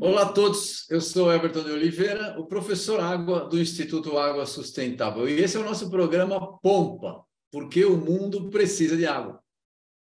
Olá a todos, eu sou Everton de Oliveira, o professor Água do Instituto Água Sustentável. E esse é o nosso programa Pompa, porque o mundo precisa de água.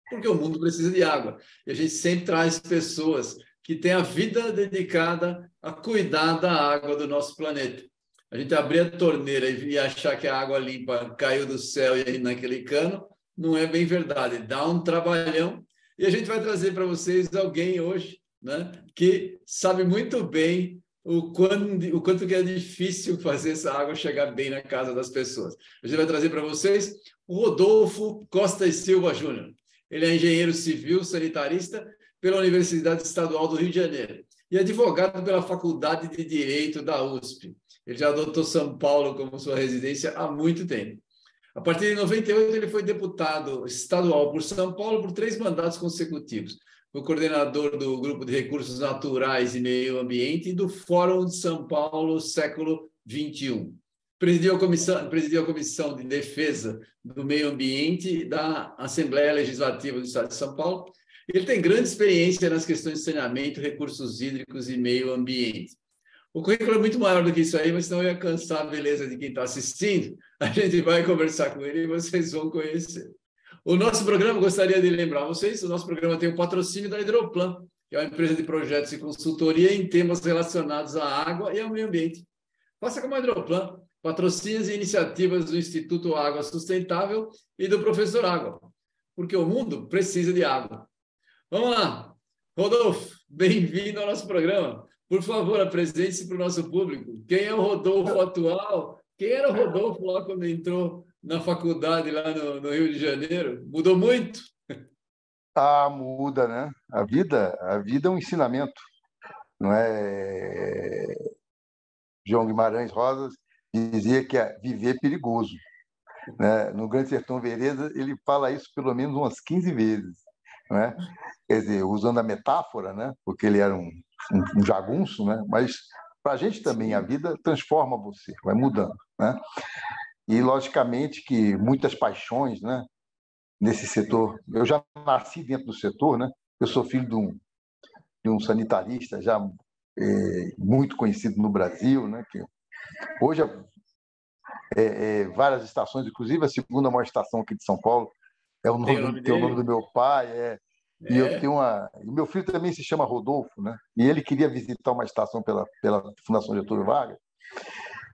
Porque o mundo precisa de água. E a gente sempre traz pessoas que têm a vida dedicada a cuidar da água do nosso planeta. A gente abrir a torneira e achar que a água limpa caiu do céu e aí naquele cano, não é bem verdade. Dá um trabalhão. E a gente vai trazer para vocês alguém hoje, né, que sabe muito bem o quanto que é difícil fazer essa água chegar bem na casa das pessoas. A gente vai trazer para vocês o Rodolfo Costa e Silva Júnior. Ele é engenheiro civil sanitarista pela Universidade Estadual do Rio de Janeiro e advogado pela Faculdade de Direito da USP. Ele já adotou São Paulo como sua residência há muito tempo. A partir de 98, ele foi deputado estadual por São Paulo por 3 mandatos consecutivos. Foi coordenador do Grupo de Recursos Naturais e Meio Ambiente e do Fórum de São Paulo Século XXI. Presidiu a Comissão de Defesa do Meio Ambiente da Assembleia Legislativa do Estado de São Paulo. Ele tem grande experiência nas questões de saneamento, recursos hídricos e meio ambiente. O currículo é muito maior do que isso aí, mas senão eu ia cansar a beleza de quem está assistindo. A gente vai conversar com ele e vocês vão conhecer. O nosso programa, gostaria de lembrar vocês, o nosso programa tem o patrocínio da Hidroplan, que é uma empresa de projetos e consultoria em temas relacionados à água e ao meio ambiente. Faça como a Hidroplan, patrocine as iniciativas do Instituto Água Sustentável e do Professor Água, porque o mundo precisa de água. Vamos lá. Rodolfo, bem-vindo ao nosso programa. Por favor, apresente-se para o nosso público. Quem é o Rodolfo atual? Quem era o Rodolfo lá quando entrou na faculdade lá no Rio de Janeiro? Mudou muito? Ah, muda, né? A vida é um ensinamento, não é? João Guimarães Rosa dizia que viver é perigoso, né? No Grande Sertão Veredas, ele fala isso pelo menos umas 15 vezes, não é? Quer dizer, usando a metáfora, né? Porque ele era um jagunço, né? Mas para a gente também, a vida transforma você, vai mudando, né? E, logicamente, que muitas paixões, né? Nesse setor. Eu já nasci dentro do setor, né? Eu sou filho de um sanitarista já muito conhecido no Brasil, né? Que hoje várias estações, inclusive a segunda maior estação aqui de São Paulo tem o nome do meu pai, e eu tenho o meu filho também se chama Rodolfo, né? E ele queria visitar uma estação pela Fundação Getúlio Vargas.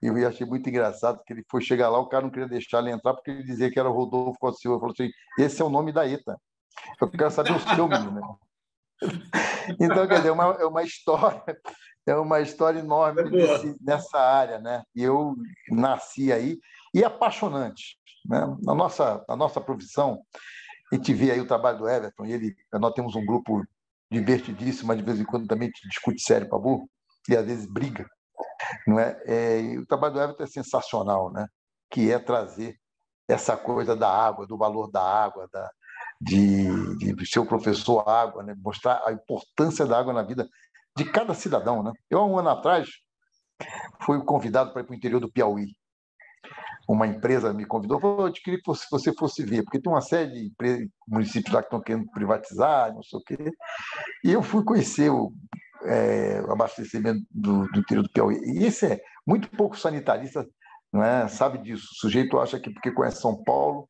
E eu achei muito engraçado que ele foi chegar lá, o cara não queria deixar ele entrar porque ele dizia que era Rodolfo Costa Silva. Ele falou assim: esse é o nome da ETA. Eu quero saber o seu, menino. Então, quer dizer, é uma história enorme nessa área, né? E eu nasci aí, e é apaixonante, né? Na nossa profissão, a gente vê aí o trabalho do Everton, nós temos um grupo divertidíssimo, mas de vez em quando também discute sério para burro, e às vezes briga, não é? E o trabalho do Everton é sensacional, né? Que é trazer essa coisa da água, do valor da água, de ser o professor água, né? Mostrar a importância da água na vida de cada cidadão, né? Eu, há um ano atrás, fui convidado para ir para o interior do Piauí. Uma empresa me convidou, falou: eu queria que você fosse ver, porque tem uma série de municípios lá que estão querendo privatizar, não sei o quê. E eu fui conhecer o abastecimento do interior do Piauí. E esse muito pouco sanitarista, não é, sabe disso. O sujeito acha que porque conhece São Paulo,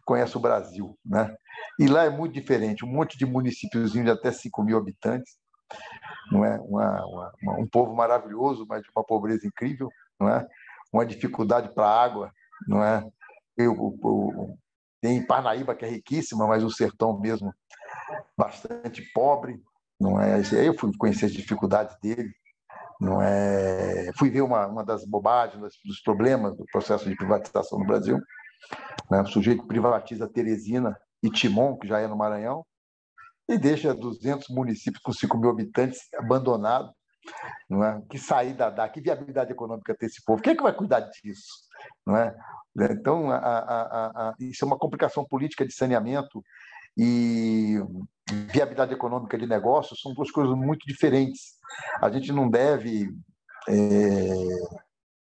conhece o Brasil, né? E lá é muito diferente, um monte de municípiozinho de até 5 mil habitantes, não é? Um povo maravilhoso, mas de uma pobreza incrível, não é? Uma dificuldade para a água, não é? Tem Parnaíba, que é riquíssima, mas o sertão mesmo bastante pobre, não é? Aí eu fui conhecer as dificuldades dele, não é? Fui ver uma das bobagens, dos problemas do processo de privatização no Brasil, né? O sujeito privatiza Teresina e Timon, que já é no Maranhão, e deixa 200 municípios com 5 mil habitantes abandonados, não é? Que saída que viabilidade econômica tem esse povo? Quem é que vai cuidar disso? Não é? Então, isso é uma complicação política de saneamento e viabilidade econômica de negócios, são duas coisas muito diferentes. A gente não deve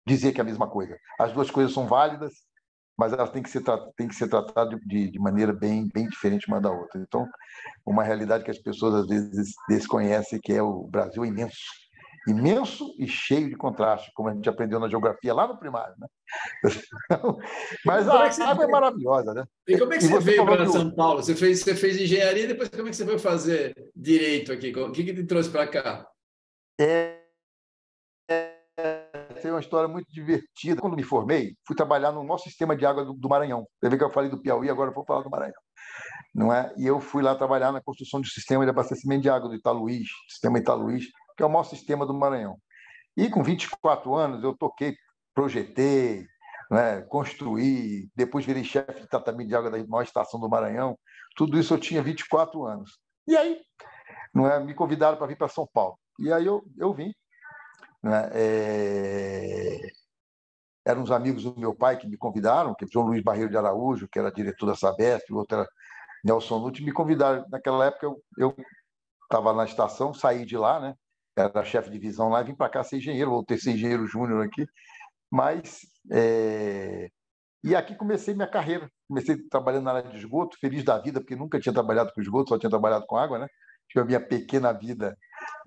dizer que é a mesma coisa. As duas coisas são válidas, mas elas têm que ser tratadas de maneira bem diferente uma da outra. Então, uma realidade que as pessoas às vezes desconhecem, que é o Brasil é imenso. Imenso e cheio de contraste, como a gente aprendeu na geografia lá no primário, né? Mas a água é maravilhosa, né? E como é que você veio falou para São Paulo? Você fez engenharia, e depois como é que você foi fazer direito aqui? O que te trouxe para cá? Foi uma história muito divertida. Quando me formei, fui trabalhar no nosso sistema de água do Maranhão. Você vê que eu falei do Piauí, agora eu vou falar do Maranhão. Não é? E eu fui lá trabalhar na construção de sistema de abastecimento de água do Italuís, sistema Italuís, que é o maior sistema do Maranhão. E com 24 anos eu toquei, projetei, né, construí, depois virei chefe de tratamento de água da maior estação do Maranhão. Tudo isso eu tinha 24 anos. E aí, não é, me convidaram para vir para São Paulo. E aí eu vim. Né, eram uns amigos do meu pai que me convidaram, que é João Luiz Barreiro de Araújo, que era diretor da Sabesp, o outro era Nelson Nutti, me convidaram. Naquela época eu estava na estação, saí de lá, né? Era chefe de divisão lá, e vim para cá ser engenheiro, voltei a ser engenheiro júnior aqui, mas e aqui comecei minha carreira. Comecei trabalhando na área de esgoto, feliz da vida, porque nunca tinha trabalhado com esgoto, só tinha trabalhado com água, né? Tive a minha pequena vida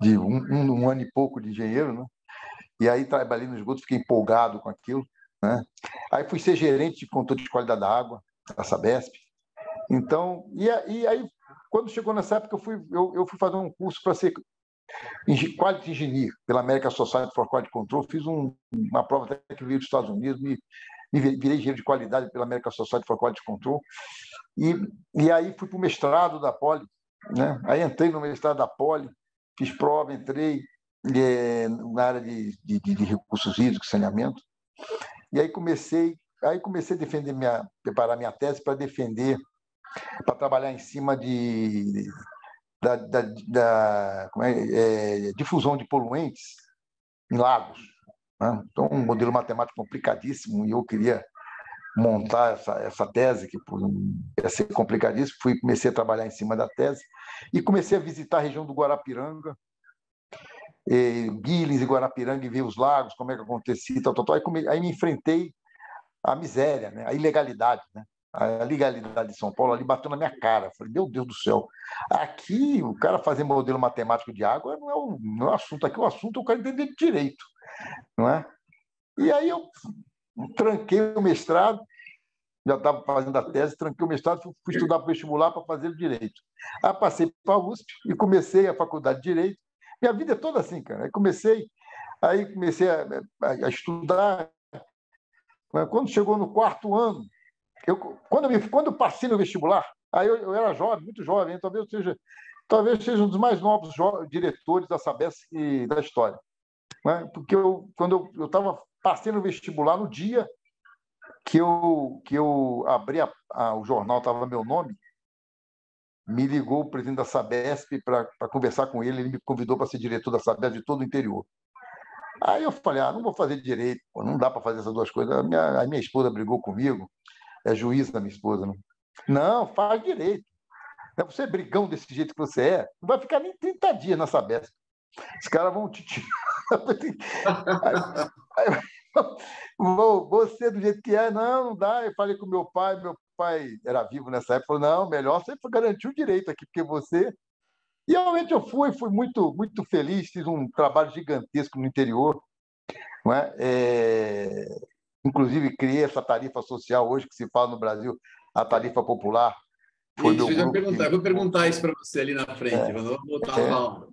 de um ano e pouco de engenheiro, né? E aí trabalhei no esgoto, fiquei empolgado com aquilo, né? Aí fui ser gerente de controle de qualidade da água, da Sabesp. Então, e aí, quando chegou nessa época, eu fui fazer um curso para ser Quality Engineer pela American Society for Quality Control. Fiz uma prova até que veio dos Estados Unidos, me virei engenheiro de qualidade pela American Society for Quality Control. E aí fui para o mestrado da Poli, né? Aí entrei no mestrado da Poli, fiz prova, entrei na área de recursos hídricos, saneamento. E aí comecei a defender preparar minha tese para defender, para trabalhar em cima da difusão de poluentes em lagos, né? Então, um modelo matemático complicadíssimo, e eu queria montar essa tese, que ia ser complicadíssimo. Comecei a trabalhar em cima da tese e comecei a visitar a região do Guarapiranga, Guilins e Guarapiranga, e ver os lagos, como é que acontecia, tal. Aí me enfrentei à miséria, né? À ilegalidade, né? A legalidade de São Paulo ali bateu na minha cara. Falei, meu Deus do céu, aqui o cara fazer modelo matemático de água não é o assunto. Aqui o assunto é o cara entender de direito, não é? E aí eu tranquei o mestrado, já estava fazendo a tese, tranquei o mestrado, fui estudar para o vestibular para fazer o direito. Aí passei para a USP e comecei a faculdade de Direito. Minha vida é toda assim, cara. Aí comecei a estudar. Quando chegou no quarto ano, quando eu passei no vestibular, aí eu era jovem, muito jovem, talvez seja um dos mais novos diretores da Sabesp da história, né? Porque quando eu passei no vestibular, no dia que eu abri o jornal, estava meu nome, me ligou o presidente da Sabesp para conversar com ele me convidou para ser diretor da Sabesp de todo o interior. Aí eu falei, não vou fazer direito, não dá para fazer essas duas coisas. A minha esposa brigou comigo, é juíza, minha esposa. Não, faz direito. Você é brigão desse jeito que você não vai ficar nem 30 dias na Sabesp. Os caras vão te tirar. Você do jeito que não dá. Eu falei com meu pai era vivo nessa época, falou, não, melhor você garantir o direito aqui, porque você... E realmente eu fui muito, muito feliz, fiz um trabalho gigantesco no interior, não é? Inclusive criei essa tarifa social hoje que se fala no Brasil, a tarifa popular. Foi isso, meu grupo eu vou perguntar isso para você ali na frente, quando eu voltar a falar.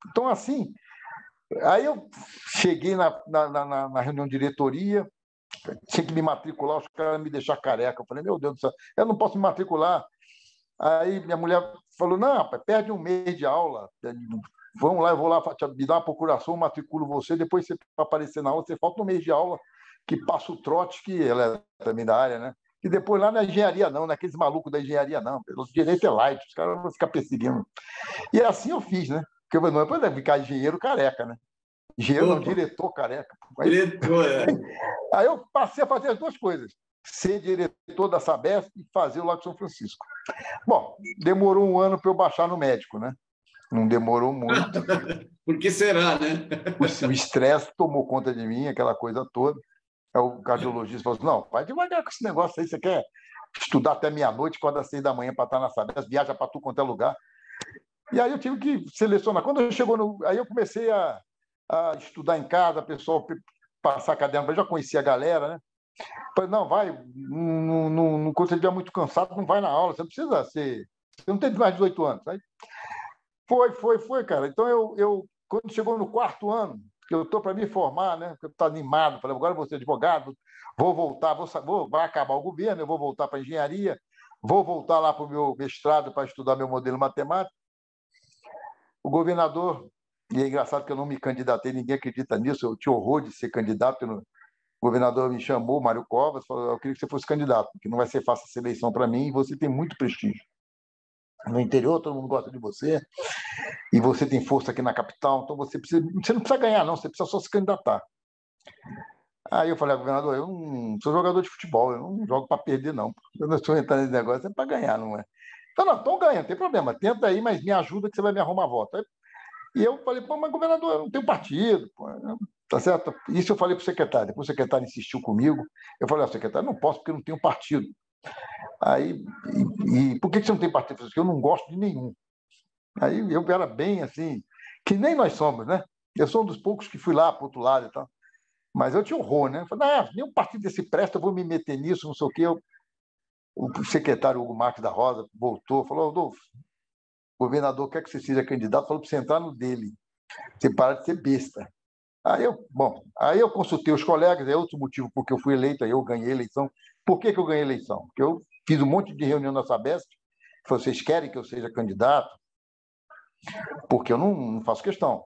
Então, assim, aí eu cheguei na reunião de diretoria, tinha que me matricular, os caras me deixaram careca. Eu falei, meu Deus do céu, eu não posso me matricular. Aí minha mulher falou, não, rapaz, perde um mês de aula, vamos lá, eu vou lá, me dá uma procuração, matriculo você, depois você para aparecer na aula, você falta um mês de aula, que passa o trote, que ela é também da área, né? E depois lá na engenharia não, naqueles malucos da engenharia não, o direito é light, os caras vão ficar perseguindo. E assim eu fiz, né? Porque eu não é ficar engenheiro careca, né? Engenheiro não, diretor careca. Diretor, Aí eu passei a fazer as duas coisas, ser diretor da Sabesp e fazer o Lago São Francisco. Bom, demorou um ano para eu baixar no médico, né? Não demorou muito. Por que será, né? O estresse tomou conta de mim, aquela coisa toda. Aí o cardiologista falou assim, não, vai devagar com esse negócio aí, você quer estudar até meia-noite, acorda às 6 da manhã para estar na Sabesp, viaja para tudo quanto é lugar. E aí eu tive que selecionar. Quando eu chegou no... Aí eu comecei a estudar em casa, pessoal passar caderno, eu já conhecia a galera, né? Falei, não, vai, quando você estiver muito cansado, não vai na aula, você não precisa ser... Você não tem mais de 18 anos. Aí foi, cara. Então, quando chegou no quarto ano, eu estou para me formar, né? Eu estou animado, falei, agora eu vou ser advogado, vou voltar, vai acabar o governo, eu vou voltar para a engenharia, vou voltar lá para o meu mestrado para estudar meu modelo matemático. O governador, e é engraçado que eu não me candidatei, ninguém acredita nisso, eu tinha horror de ser candidato. O governador me chamou, Mário Covas, falou, eu queria que você fosse candidato, porque não vai ser fácil essa eleição para mim e você tem muito prestígio. No interior, todo mundo gosta de você, e você tem força aqui na capital, então você não precisa ganhar, não, você precisa só se candidatar. Aí eu falei, governador, eu não sou jogador de futebol, eu não jogo para perder, não. Eu não estou entrando nesse negócio, é para ganhar, não é? Então, não, então ganha, não tem problema, tenta aí, mas me ajuda que você vai me arrumar voto. E eu falei, pô, mas governador, eu não tenho partido, pô, tá certo? Isso eu falei para o secretário, depois o secretário insistiu comigo, eu falei, secretário, não posso porque eu não tenho partido. Aí, por que você não tem partido? Porque eu não gosto de nenhum. Aí eu era bem assim, que nem nós somos, né? Eu sou um dos poucos que fui lá para o outro lado e tal. Mas eu tinha horror, né? Eu falei, nenhum partido desse presta, eu vou me meter nisso, não sei o quê. O secretário Hugo Marques da Rosa voltou, falou, Rodolfo, o governador quer que você seja candidato, falou para você entrar no dele, você para de ser besta. Aí eu consultei os colegas, é outro motivo porque eu fui eleito, aí eu ganhei a eleição. Por que eu ganhei a eleição? Porque eu fiz um monte de reunião na Sabesp, vocês querem que eu seja candidato? Porque eu não faço questão,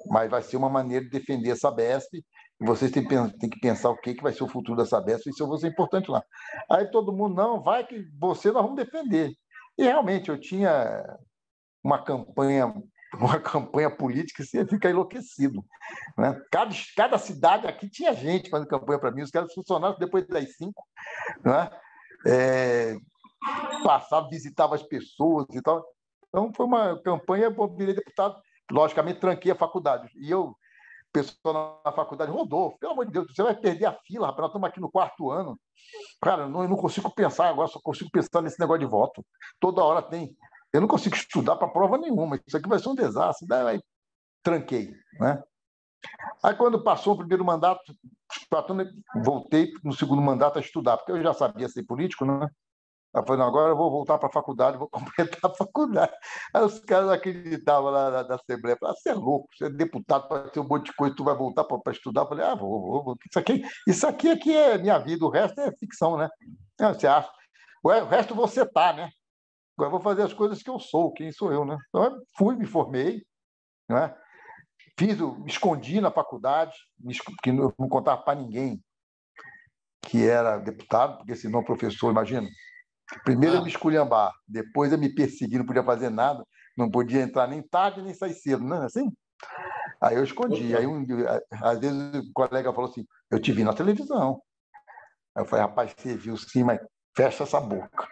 mas vai ser uma maneira de defender a Sabesp, e vocês têm que pensar o que vai ser o futuro da Sabesp, e isso eu vou ser importante lá. Aí todo mundo, não, vai que você nós vamos defender. E realmente eu tinha uma campanha política, você fica enlouquecido. Né? Cada cidade aqui tinha gente fazendo campanha para mim, os caras funcionários depois das 5, né? Passava, visitava as pessoas e tal. Então foi uma campanha, eu virei deputado, logicamente tranquei a faculdade. E eu, pessoal na faculdade, Rodolfo, pelo amor de Deus, você vai perder a fila, rapaz, nós estamos aqui no quarto ano. Cara, eu não consigo pensar agora, só consigo pensar nesse negócio de voto. Toda hora tem. Eu não consigo estudar para prova nenhuma, isso aqui vai ser um desastre. Daí tranquei, né? Aí, quando passou o primeiro mandato, voltei no segundo mandato a estudar, porque eu já sabia ser político, né? Aí eu falei, não, agora eu vou voltar para a faculdade, vou completar a faculdade. Aí os caras acreditavam lá da Assembleia, falaram, você é louco, você é deputado, para ter um monte de coisa, tu vai voltar para estudar? Eu falei, vou. Isso aqui é que é minha vida, o resto é ficção, né? Você acha? O resto você tá, né? Agora eu vou fazer as coisas que eu sou, quem sou eu, né? Então eu fui, me formei, né? Escondi na faculdade, que não contava para ninguém que era deputado, porque senão o professor, imagina, primeiro eu me esculhambar, depois eu me perseguir, não podia fazer nada, não podia entrar nem tarde nem sair cedo, não é assim? Aí eu escondi. Aí às vezes o colega falou assim, eu te vi na televisão. Aí eu falei, rapaz, você viu sim, mas fecha essa boca.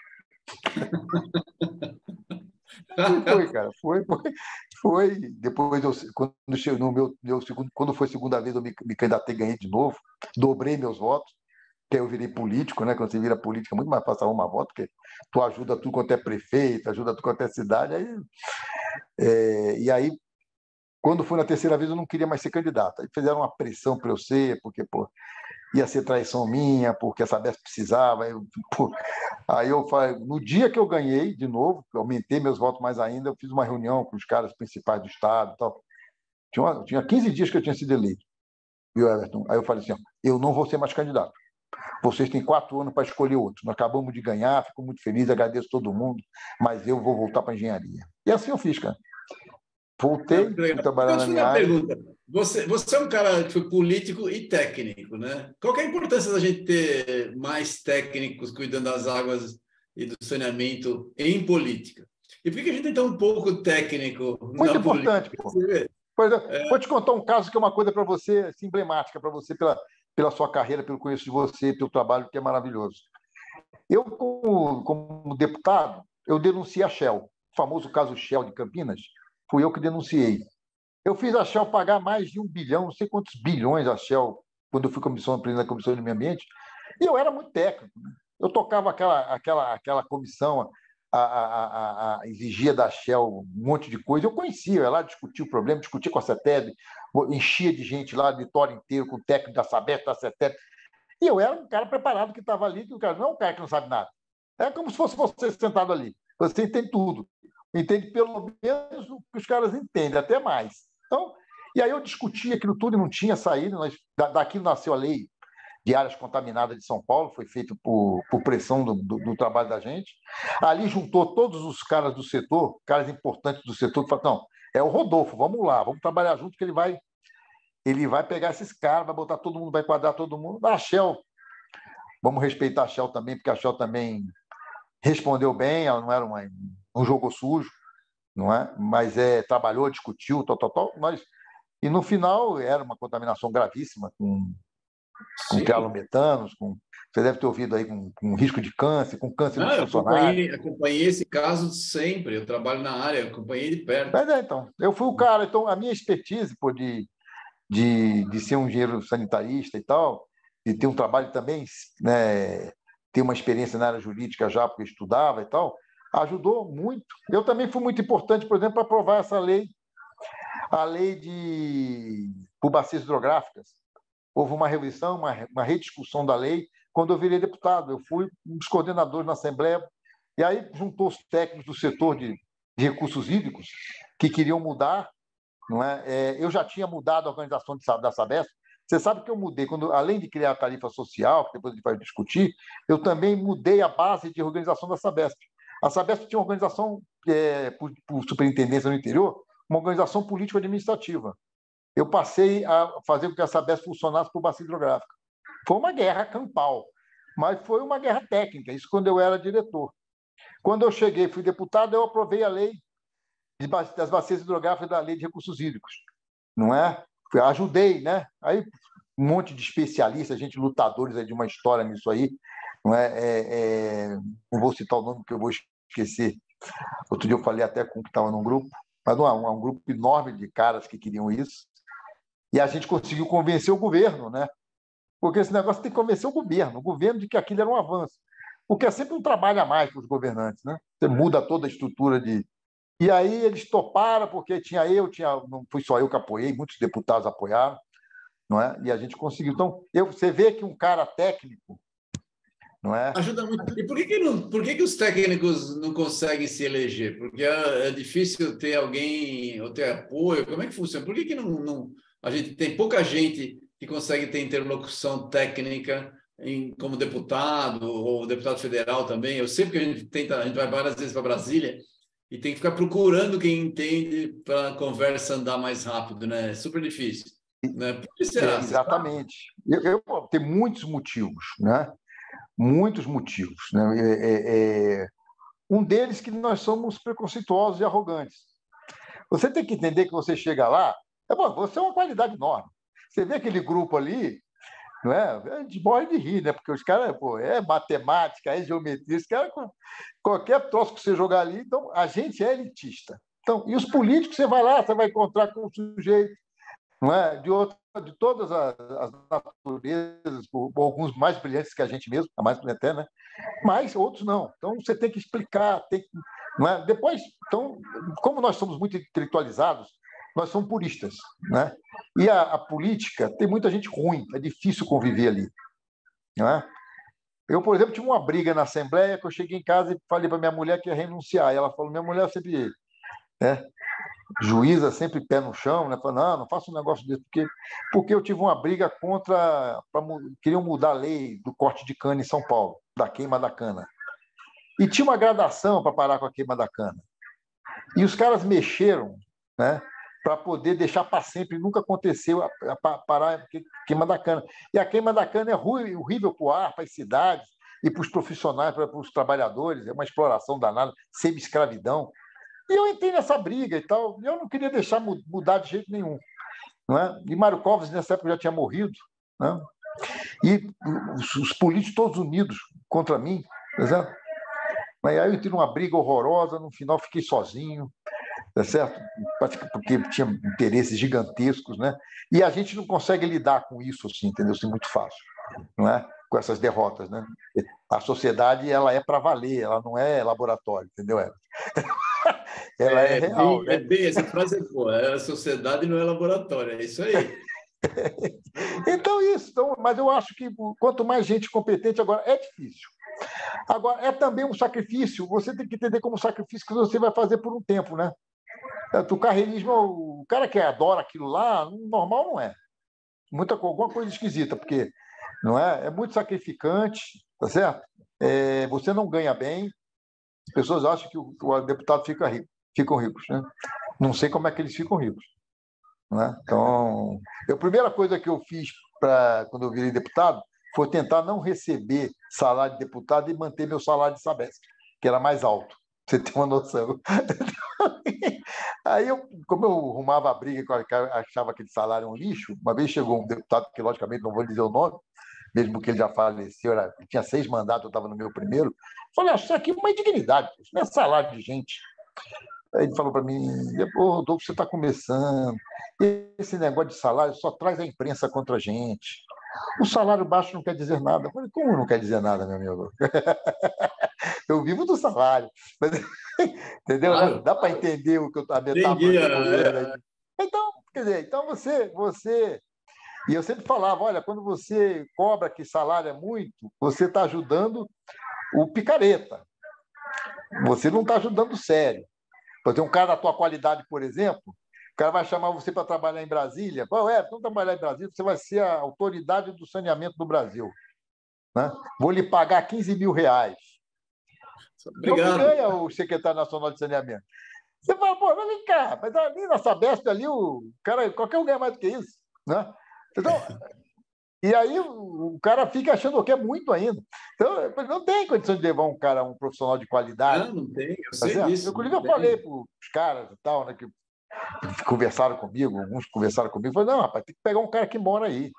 E foi, cara, foi. Depois, quando foi a segunda vez, eu me candidatei, ganhei de novo, dobrei meus votos, que aí eu virei político, né? Quando você vira político, é muito mais fácil arrumar voto, porque tu ajuda tudo quanto é prefeito, ajuda tudo quanto é cidade. E aí, quando foi na terceira vez, eu não queria mais ser candidato. Aí fizeram uma pressão para eu ser, porque, pô, ia ser traição minha, porque a Sabesp precisava. Aí eu falei, no dia que eu ganhei de novo, que eu aumentei meus votos mais ainda, eu fiz uma reunião com os caras principais do Estado e tal. Tinha 15 dias que eu tinha sido eleito, viu, Everton? Aí eu falei assim, ó, eu não vou ser mais candidato. Vocês têm 4 anos para escolher outro. Nós acabamos de ganhar, fico muito feliz, agradeço todo mundo, mas eu vou voltar para a engenharia. E assim eu fiz, cara. Voltei, fui trabalhar na minha área. Pergunta. Você é um cara que foi político e técnico, né? Qual que é a importância da gente ter mais técnicos cuidando das águas e do saneamento em política? E por que a gente tem tão pouco técnico Muito na política? importante, pô. Vou te contar um caso que é uma coisa para você, assim, emblemática para você, pela sua carreira, pelo conhecimento de você, pelo trabalho, que é maravilhoso. Eu, como deputado, eu denunciei a Shell, o famoso caso Shell de Campinas, fui eu que denunciei. Eu fiz a Shell pagar mais de 1 bilhão, não sei quantos bilhões a Shell quando eu fui presidente da Comissão de Meio Ambiente, e eu era muito técnico, né? Eu tocava aquela comissão, exigia da Shell um monte de coisa. Eu conhecia, eu ia lá discutir o problema, discutia com a CETEB, enchia de gente lá, de Vitória inteiro, com o técnico da Sabesp, da CETEB. E eu era um cara preparado que estava ali, que o cara não é um cara que não sabe nada. É como se fosse você sentado ali. Você entende tudo. Entende pelo menos o que os caras entendem, até mais. Então, e aí eu discutia aquilo tudo e não tinha saído. Daqui nasceu a lei de áreas contaminadas de São Paulo, foi feito por pressão do trabalho da gente. Ali juntou todos os caras do setor, caras importantes do setor, que falaram, não, é o Rodolfo, vamos lá, vamos trabalhar junto que ele vai pegar esses caras, vai botar todo mundo, vai quadrar todo mundo. A Shell, vamos respeitar a Shell também, porque a Shell também respondeu bem, ela não jogou sujo, não é? Mas trabalhou, discutiu, tal. E no final era uma contaminação gravíssima, com trialometanos, você deve ter ouvido aí com risco de câncer, com câncer no funcionário. Eu acompanhei esse caso sempre, eu trabalho na área, acompanhei de perto. Mas então, eu fui o cara, então a minha expertise de ser um engenheiro sanitarista e tal, e ter um trabalho também, né, ter uma experiência na área jurídica já, porque eu estudava e tal, ajudou muito. Eu também fui muito importante, por exemplo, para aprovar essa lei, a lei por bacias hidrográficas. Houve uma revisão, uma rediscussão da lei, quando eu virei deputado. Eu fui um dos coordenadores na Assembleia, e aí juntou os técnicos do setor de recursos hídricos que queriam mudar, não é? Eu já tinha mudado a organização da Sabesp. Você sabe que eu mudei, além de criar a tarifa social, que depois a gente vai discutir, eu também mudei a base de organização da Sabesp. A Sabesp tinha uma organização, por superintendência no interior, uma organização político-administrativa. Eu passei a fazer com que a Sabesp funcionasse por bacia hidrográfica. Foi uma guerra campal, mas foi uma guerra técnica, isso quando eu era diretor. Quando eu cheguei, fui deputado, eu aprovei a lei das bacias hidrográficas da Lei de Recursos Hídricos, não é? Ajudei, né? Aí um monte de especialistas, gente, lutadores aí de uma história nisso aí, não não vou citar o nome que eu vou esquecer. Outro dia eu falei até com o que estava num grupo, mas não, um grupo enorme de caras que queriam isso, e a gente conseguiu convencer o governo, né? Porque esse negócio tem que convencer o governo de que aquilo era um avanço, porque é sempre um trabalho a mais para os governantes, né? Você muda toda a estrutura de... E aí eles toparam, porque não fui só eu que apoiei, muitos deputados apoiaram, não é? E a gente conseguiu. Então, você vê que um cara técnico, não é? Ajuda muito. E por que os técnicos não conseguem se eleger? Porque é difícil ter alguém ou ter apoio. Como é que funciona? Por que a gente tem pouca gente que consegue ter interlocução técnica como deputado ou deputado federal também? Eu sei que a gente vai várias vezes para Brasília e tem que ficar procurando quem entende para a conversa andar mais rápido, né? É super difícil. Né? Por que será? Exatamente. Tem muitos motivos, né? Muitos motivos, né? Um deles que nós somos preconceituosos e arrogantes. Você tem que entender que você chega lá, você é uma qualidade enorme. Você vê aquele grupo ali, não é? A gente morre de rir, né? Porque os caras, é matemática, é geometria, os caras, qualquer troço que você jogar ali, então a gente é elitista. Então, e os políticos, você vai lá, você vai encontrar com o sujeito, não é? De todas as naturezas, alguns mais brilhantes que a gente mesmo, a mais brilhante, né? Mas outros não. Então você tem que explicar, não é? Depois, então, como nós somos muito intelectualizados, nós somos puristas, né? E a política tem muita gente ruim, é difícil conviver ali, não é? Eu, por exemplo, tive uma briga na Assembleia que eu cheguei em casa e falei para minha mulher que ia renunciar. E ela falou: minha mulher sempre, né, juíza, sempre pé no chão, né? Falou: não faça um negócio desse, porque eu tive uma briga queriam mudar a lei do corte de cana em São Paulo, da queima da cana. E tinha uma gradação para parar com a queima da cana. E os caras mexeram, né, para poder deixar para sempre. Nunca aconteceu parar a queima da cana. E a queima da cana é horrível para o ar, para as cidades e para os profissionais, para os trabalhadores. É uma exploração danada, semi-escravidão. E eu entrei nessa briga e tal. E eu não queria deixar mudar de jeito nenhum, não é? E Mário Covas, nessa época, já tinha morrido, né? E os políticos todos unidos contra mim, tá certo? Mas aí eu entrei numa briga horrorosa, no final fiquei sozinho. tá certo? Porque tinha interesses gigantescos, né? E a gente não consegue lidar com isso, assim, entendeu? Assim, muito fácil, não é? Com essas derrotas, né? A sociedade, ela é para valer, ela não é laboratório, entendeu? Ela é real, né? Essa frase é boa. A sociedade não é laboratório, é isso aí. Então, isso. Então, mas eu acho que quanto mais gente competente, agora é difícil. Agora, é também um sacrifício, você tem que entender como um sacrifício que você vai fazer por um tempo, né? O carreirismo, o cara que adora aquilo lá, normal não é. Alguma coisa esquisita, porque não é? É muito sacrificante, tá certo? Você não ganha bem, as pessoas acham que o deputado fica rico, ficam ricos, né? Não sei como é que eles ficam ricos, né? Então, a primeira coisa que eu fiz quando eu virei deputado foi tentar não receber salário de deputado e manter meu salário de Sabesp, que era mais alto, pra você ter uma noção. Aí, como eu arrumava a briga, achava aquele salário um lixo, uma vez chegou um deputado, que logicamente não vou dizer o nome, mesmo que ele já faleceu, ele tinha 6 mandatos, eu estava no meu primeiro, falei, isso aqui é uma indignidade, isso não é salário de gente. Aí ele falou para mim, Rodolfo, você está começando, esse negócio de salário só traz a imprensa contra a gente. O salário baixo não quer dizer nada. Eu falei, como não quer dizer nada, meu amigo? Eu vivo do salário. Mas, entendeu? Né? Claro. Dá para entender a metáfora Entendi. que eu estou usando aí. Então, quer dizer, então você. E eu sempre falava, olha, quando você cobra que salário é muito, você está ajudando o picareta. Você não está ajudando sério. Por exemplo, um cara da tua qualidade, por exemplo, o cara vai chamar você para trabalhar em Brasília. Vamos trabalhar em Brasília, você vai ser a autoridade do saneamento do Brasil. Né? Vou lhe pagar 15 mil reais. É o que Obrigado. ganha o secretário nacional de saneamento. Você fala, pô, mas vem cá, mas ali na Sabesp, ali, o cara, qualquer um ganha mais do que isso. Né? Então, e aí o cara fica achando que é muito ainda. Então, não tem condição de levar um profissional de qualidade. Não tem, eu Tá sei certo? disso. Inclusive, eu falei para os caras e tal, né, que conversaram comigo, alguns conversaram comigo, falei, não, rapaz, tem que pegar um cara que mora aí.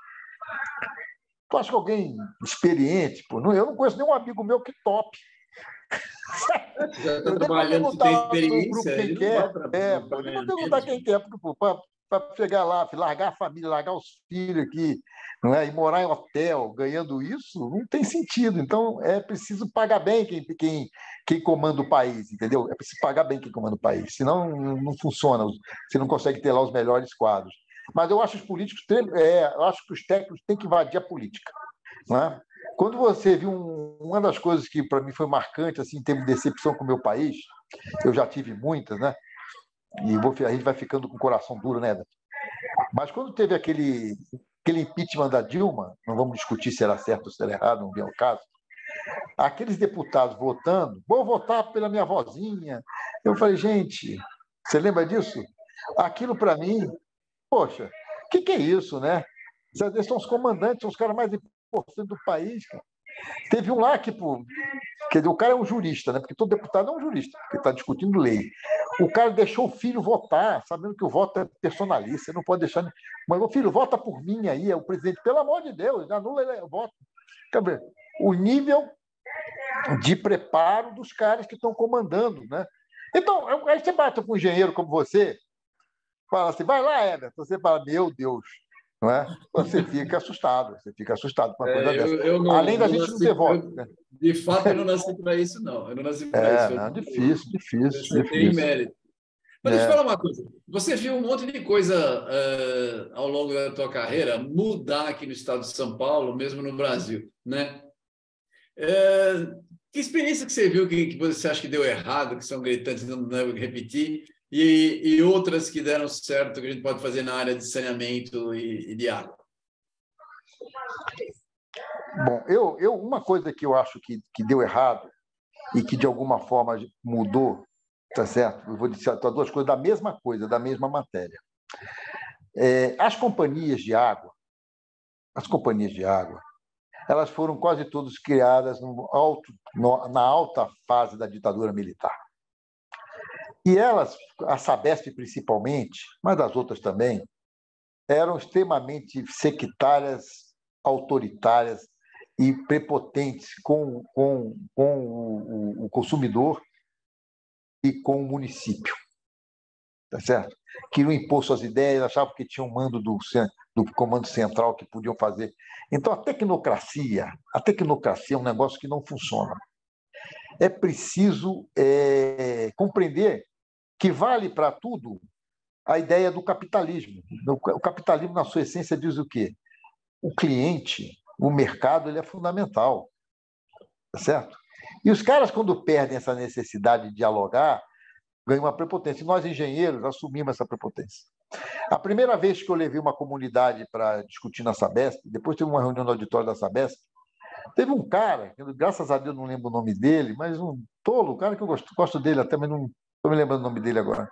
Tu acha que alguém experiente, pô? Eu não conheço nenhum amigo meu que tope. Já está Eu nem vou trabalhando, se perguntar tem lá no meu grupo experiência, quem ele não vai quer. para Pô, nem vou ganhar perguntar menos. quem quer, porque para chegar lá, largar a família, largar os filhos aqui, não é? E morar em hotel ganhando isso, não tem sentido. Então, é preciso pagar bem quem comanda o país, entendeu? É preciso pagar bem quem comanda o país, senão não funciona, você não consegue ter lá os melhores quadros. Mas eu acho eu acho que os técnicos têm que invadir a política. Não é? Quando você viu uma das coisas que para mim foi marcante, assim, em termos de decepção com o meu país, eu já tive muitas, né? E a gente vai ficando com o coração duro, né, Beto? Mas quando teve aquele impeachment da Dilma, não vamos discutir se era certo ou se era errado, não vem ao caso, aqueles deputados votando, vou votar pela minha vozinha. Eu falei, gente, você lembra disso? Aquilo para mim, poxa, o que é isso, né? Eles são os comandantes, são os caras mais importantes do país, cara. Teve um lá que, pô, quer dizer, o cara é um jurista, né? Porque todo deputado é um jurista, porque está discutindo lei. O cara deixou o filho votar, sabendo que o voto é personalista, você não pode deixar. Mas, meu filho, vota por mim aí, é o presidente, pelo amor de Deus, anula o voto. Quer ver? O nível de preparo dos caras que estão comandando, né? Então, aí você bate com um engenheiro como você, fala assim, vai lá, Everton, você fala, meu Deus, não é? Você fica assustado com uma coisa dessa. Eu Além da não gente não nasci, ter voto, né? de fato, eu não nasci para isso, não. Eu não nasci para isso. Não, difícil, Você tem difícil. mérito. Mas deixa eu É. falar uma coisa. Você viu um monte de coisa ao longo da tua carreira mudar aqui no estado de São Paulo, mesmo no Brasil, né? Que experiência que você viu que você acha que deu errado, que são gritantes, não deve repetir, e outras que deram certo, que a gente pode fazer na área de saneamento e de água? Bom, uma coisa que eu acho que deu errado e que de alguma forma mudou, tá certo? Eu vou dizer duas coisas da mesma coisa, da mesma matéria. As companhias de água, elas foram quase todas criadas na alta fase da ditadura militar. E elas, a Sabesp principalmente, mas as outras também, eram extremamente sectárias, autoritárias e prepotentes com o consumidor e com o município. tá certo? Queriam impor suas ideias, achavam que tinham mando do comando central que podiam fazer. Então, a tecnocracia é um negócio que não funciona. É preciso compreender que vale para tudo a ideia do capitalismo. O capitalismo, na sua essência, diz o quê? O cliente, o mercado, ele é fundamental, tá certo? E os caras, quando perdem essa necessidade de dialogar, ganham uma prepotência. E nós, engenheiros, assumimos essa prepotência. A primeira vez que eu levei uma comunidade para discutir na Sabesp, depois teve uma reunião no auditório da Sabesp, teve um cara, graças a Deus não lembro o nome dele, mas um tolo, um cara que eu gosto dele até, mas não estou me lembrando o nome dele agora.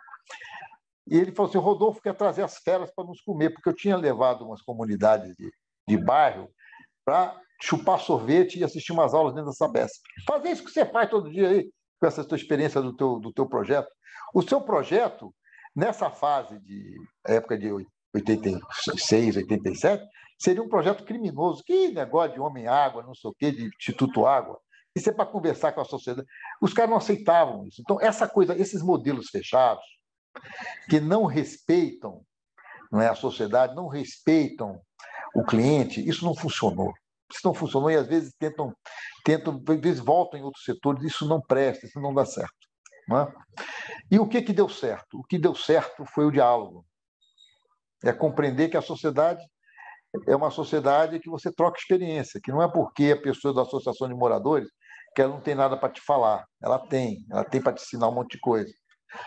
E ele falou assim: o Rodolfo quer trazer as feras para nos comer, porque eu tinha levado umas comunidades de bairro para chupar sorvete e assistir umas aulas dentro da Sabesp. Fazer isso que você faz todo dia aí, com essa tua experiência do teu projeto. O seu projeto, nessa fase de época de 86, 87, seria um projeto criminoso. Que negócio de Homem-Água, não sei o quê, de Instituto Água. Isso é para conversar com a sociedade. Os caras não aceitavam isso. Então, essa coisa, esses modelos fechados, que não respeitam, não é, a sociedade, não respeitam o cliente, isso não funcionou. Isso não funcionou e às vezes tentam, às vezes voltam em outros setores, isso não presta, isso não dá certo. Não é? E o que deu certo? O que deu certo foi o diálogo. É compreender que a sociedade é uma sociedade que você troca experiência, que não é porque a pessoa da associação de moradores que ela não tem nada para te falar. Ela tem para te ensinar um monte de coisa.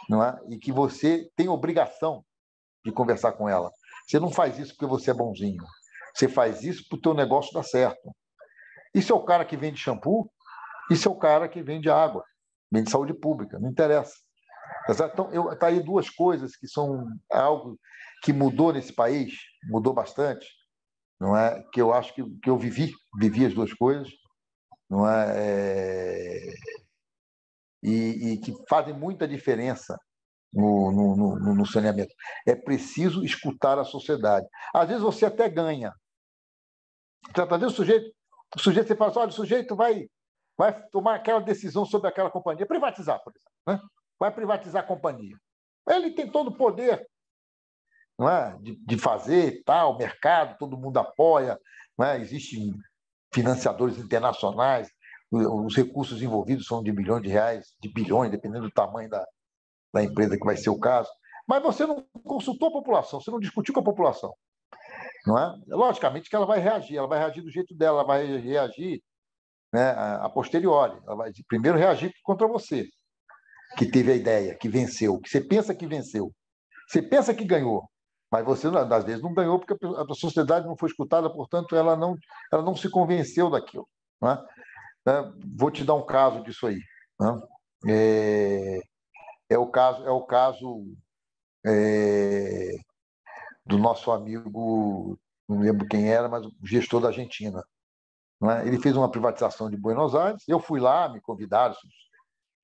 Não é? E que você tem obrigação de conversar com ela. Você não faz isso porque você é bonzinho. Você faz isso para o teu negócio dar certo. Isso é o cara que vende shampoo, isso é o cara que vende água, vende saúde pública, não interessa. Então, tá aí duas coisas que são algo que mudou nesse país, mudou bastante, não é? Que eu acho que eu vivi as duas coisas, não é? E que fazem muita diferença no saneamento. É preciso escutar a sociedade. Às vezes você até ganha. Às vezes o sujeito você fala assim: olha, o sujeito vai tomar aquela decisão sobre aquela companhia, privatizar, por exemplo. Né? Vai privatizar a companhia. Ele tem todo o poder, não é? de fazer tal, mercado, todo mundo apoia, não é? Existem financiadores internacionais, os recursos envolvidos são de milhões de reais, de bilhões, dependendo do tamanho da empresa que vai ser o caso. Mas você não consultou a população, você não discutiu com a população. Não é? Logicamente que ela vai reagir do jeito dela, ela vai reagir, né, a posteriori. Ela vai primeiro reagir contra você, que teve a ideia, que venceu, que você pensa que venceu. Você pensa que ganhou, mas você, às vezes, não ganhou porque a sociedade não foi escutada, portanto, ela não se convenceu daquilo. Não é? Vou te dar um caso disso aí. Né? É o caso do nosso amigo, não lembro quem era, mas o gestor da Argentina. Não é? Ele fez uma privatização de Buenos Aires, eu fui lá, me convidaram,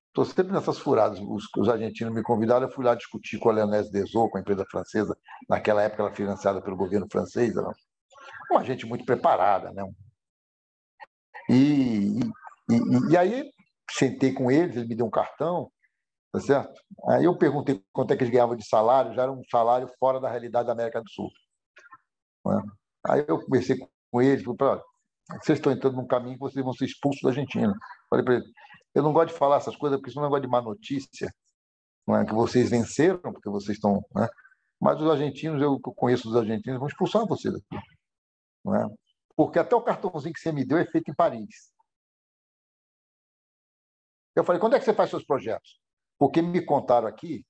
estou sempre nessas furadas, os argentinos me convidaram, eu fui lá discutir com a Leonesse Desot, com a empresa francesa, naquela época ela financiada pelo governo francês, né? Uma gente muito preparada. Né? E aí sentei com eles, ele me deu um cartão, tá certo? Aí eu perguntei quanto é que eles ganhavam de salário, já era um salário fora da realidade da América do Sul. Né? Aí eu conversei com eles, falei: olha, vocês estão entrando num caminho que vocês vão ser expulsos da Argentina. Falei para eles: eu não gosto de falar essas coisas, porque isso não é um negócio de má notícia, não é? Que vocês venceram, porque vocês estão... Né? Mas os argentinos, eu conheço os argentinos, vão expulsar vocês daqui. Não é? Porque até o cartãozinho que você me deu é feito em Paris. Eu falei: quando é que você faz seus projetos? Porque me contaram aqui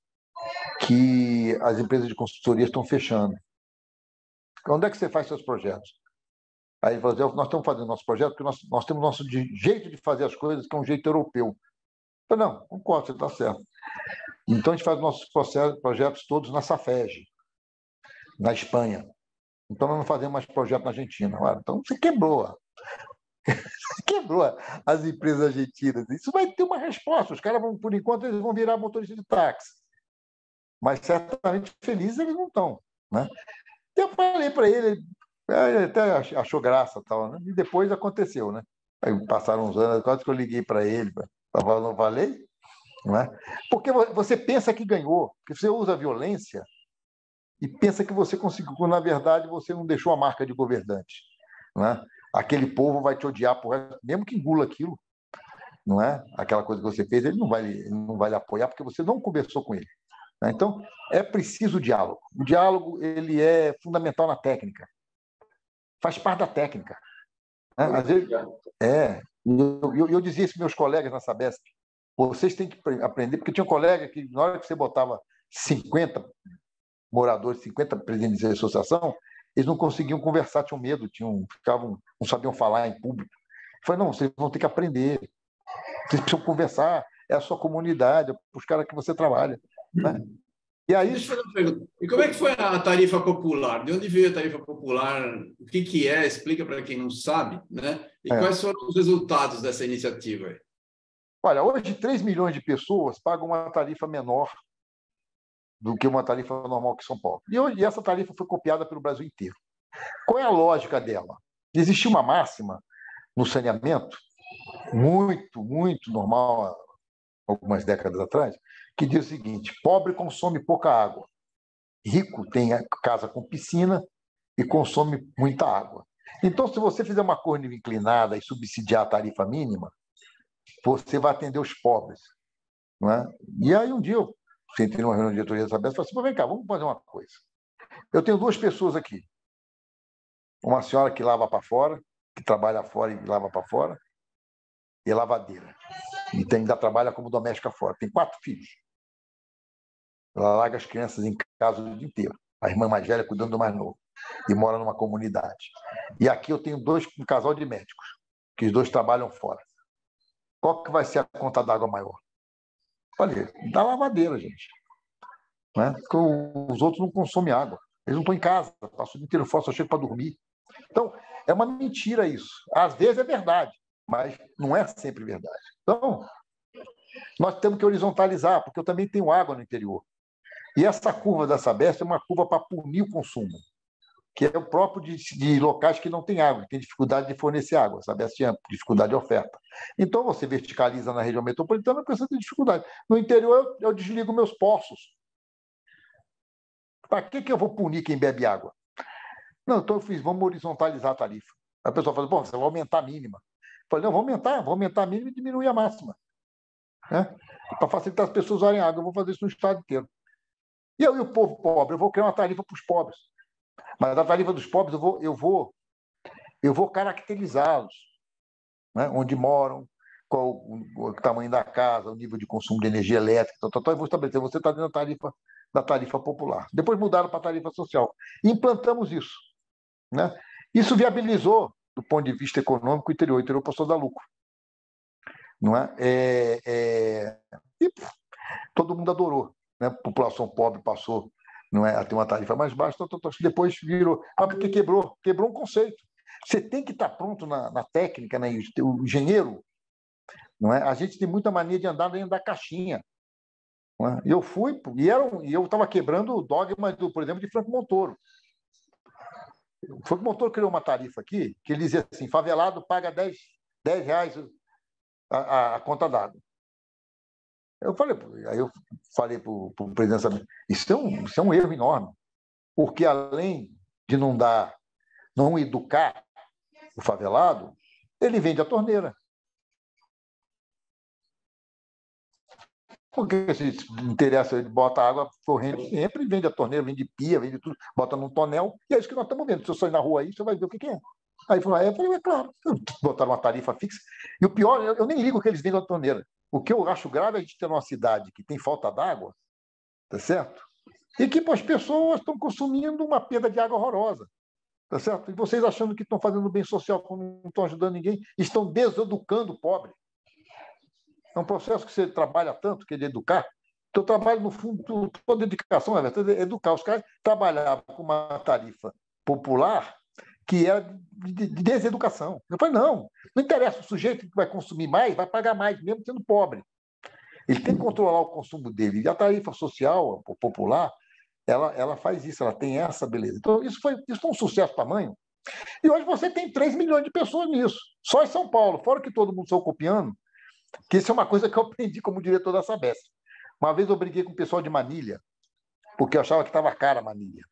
que as empresas de consultoria estão fechando. Onde é que você faz seus projetos? Aí ele falou assim: nós estamos fazendo nosso projeto porque nós temos nosso jeito de fazer as coisas, que é um jeito europeu. Eu falei: não, concordo, você está certo. Então a gente faz nossos projetos todos na Safeg, na Espanha. Então nós não fazemos mais projeto na Argentina. Então você quebrou. Quebrou as empresas argentinas. Isso vai ter uma resposta. Os caras, por enquanto, eles vão virar motorista de táxi. Mas certamente felizes eles não estão. Né? Eu falei para ele até achou graça, tal, né? E depois aconteceu. Né? Aí passaram uns anos, quase que eu liguei para ele, não falei? Não é? Porque você pensa que ganhou, porque você usa a violência e pensa que você conseguiu, quando, na verdade, você não deixou a marca de governante. Não é? Aquele povo vai te odiar, mesmo que engula aquilo, não é? Aquela coisa que você fez, ele não vai lhe apoiar porque você não conversou com ele. Né? Então, é preciso diálogo. O diálogo ele é fundamental na técnica. Faz parte da técnica. Né? Às vezes, eu dizia isso para meus colegas na Sabesp. Vocês têm que aprender, porque tinha um colega que, na hora que você botava 50 moradores, 50 presidentes de associação, eles não conseguiam conversar, tinham medo, não sabiam falar em público. Eu falei, não, vocês vão ter que aprender, vocês precisam conversar, é a sua comunidade, é os caras que você trabalha. Né? E aí... Deixa eu fazer uma pergunta. E como é que foi a tarifa popular? De onde veio a tarifa popular? O que é? Explica para quem não sabe, né? E quais foram os resultados dessa iniciativa aí? Olha, hoje 3 milhões de pessoas pagam uma tarifa menor do que uma tarifa normal aqui em São Paulo. E essa tarifa foi copiada pelo Brasil inteiro. Qual é a lógica dela? Existia uma máxima no saneamento, muito normal, há algumas décadas atrás, que diz o seguinte: pobre consome pouca água, rico tem casa com piscina e consome muita água. Então, se você fizer uma curva inclinada e subsidiar a tarifa mínima, você vai atender os pobres. Não é? E aí, um dia, eu sentei numa reunião de diretoria da Sabesp e falei assim: vem cá, vamos fazer uma coisa. Eu tenho 2 pessoas aqui. Uma senhora que lava para fora, que trabalha fora e lava para fora, e lavadeira. E ainda trabalha como doméstica fora. Tem 4 filhos. Ela larga as crianças em casa o dia inteiro. A irmã mais velha cuidando do mais novo. E mora numa comunidade. E aqui eu tenho um casal de médicos, que os 2 trabalham fora. Qual que vai ser a conta d'água maior? Olha, da lavadeira, gente. Né? Porque os outros não consomem água. Eles não estão em casa, passam o dia inteiro fora, só chegam para dormir. Então, é uma mentira isso. Às vezes é verdade, mas não é sempre verdade. Então, nós temos que horizontalizar, porque eu também tenho água no interior. E essa curva da Sabesp é uma curva para punir o consumo, que é o próprio de locais que não têm água, que tem dificuldade de fornecer água. A Sabesp tinha dificuldade de oferta. Então, você verticaliza na região metropolitana, precisa ter dificuldade. No interior, eu desligo meus poços. Para que eu vou punir quem bebe água? Não, então vamos horizontalizar a tarifa. A pessoa fala, você vai aumentar a mínima. Eu falei, não, vou aumentar a mínima e diminuir a máxima. Né? Para facilitar as pessoas usarem água, eu vou fazer isso no estado inteiro. E o povo pobre? Eu vou criar uma tarifa para os pobres. Mas a tarifa dos pobres eu vou caracterizá-los. Né? Onde moram, qual o tamanho da casa, o nível de consumo de energia elétrica, eu vou estabelecer. Você está dentro da tarifa popular. Depois mudaram para a tarifa social. E implantamos isso. Né? Isso viabilizou, do ponto de vista econômico, o interior passou a dar lucro. Não é? E todo mundo adorou. Né? A população pobre passou, não é, a ter uma tarifa mais baixa, depois virou. Porque quebrou um conceito. Você tem que estar pronto na técnica, né? O engenheiro. Não é? A gente tem muita mania de andar dentro da caixinha. Não é? Eu fui, e eu estava quebrando o dogma, por exemplo, de Franco Montoro. O Franco Montoro criou uma tarifa aqui, que ele dizia assim: favelado paga R$ 10 a conta d'água. Aí eu falei para o presidente, isso é um erro enorme, porque além de não educar o favelado, ele vende a torneira. Porque se interessa, ele bota água corrente sempre, vende a torneira, vende pia, vende tudo, bota num tonel, e é isso que nós estamos vendo. Se eu sair na rua aí, você vai ver o que é. Aí eu falei, é claro, botaram uma tarifa fixa. E o pior, eu nem ligo que eles vendam a torneira. O que eu acho grave é a gente ter uma cidade que tem falta d'água, tá certo? E que as pessoas estão consumindo uma perda de água horrorosa, tá certo? E vocês achando que estão fazendo bem social, quando não estão ajudando ninguém, estão deseducando o pobre. É um processo que você trabalha tanto, que é de educar. Então, eu trabalho, no fundo, toda dedicação, na verdade, é educar. Os caras trabalhavam com uma tarifa popular que era de deseducação. Eu falei, não interessa, o sujeito que vai consumir mais, vai pagar mais, mesmo sendo pobre. Ele tem que controlar o consumo dele. E a tarifa social, popular, ela faz isso, ela tem essa beleza. Então, isso foi um sucesso tamanho. E hoje você tem 3 milhões de pessoas nisso. Só em São Paulo, fora que todo mundo saiu copiando, Que isso é uma coisa que eu aprendi como diretor da Sabesp. Uma vez eu briguei com o pessoal de Manilha, porque eu achava que estava cara a Manilha.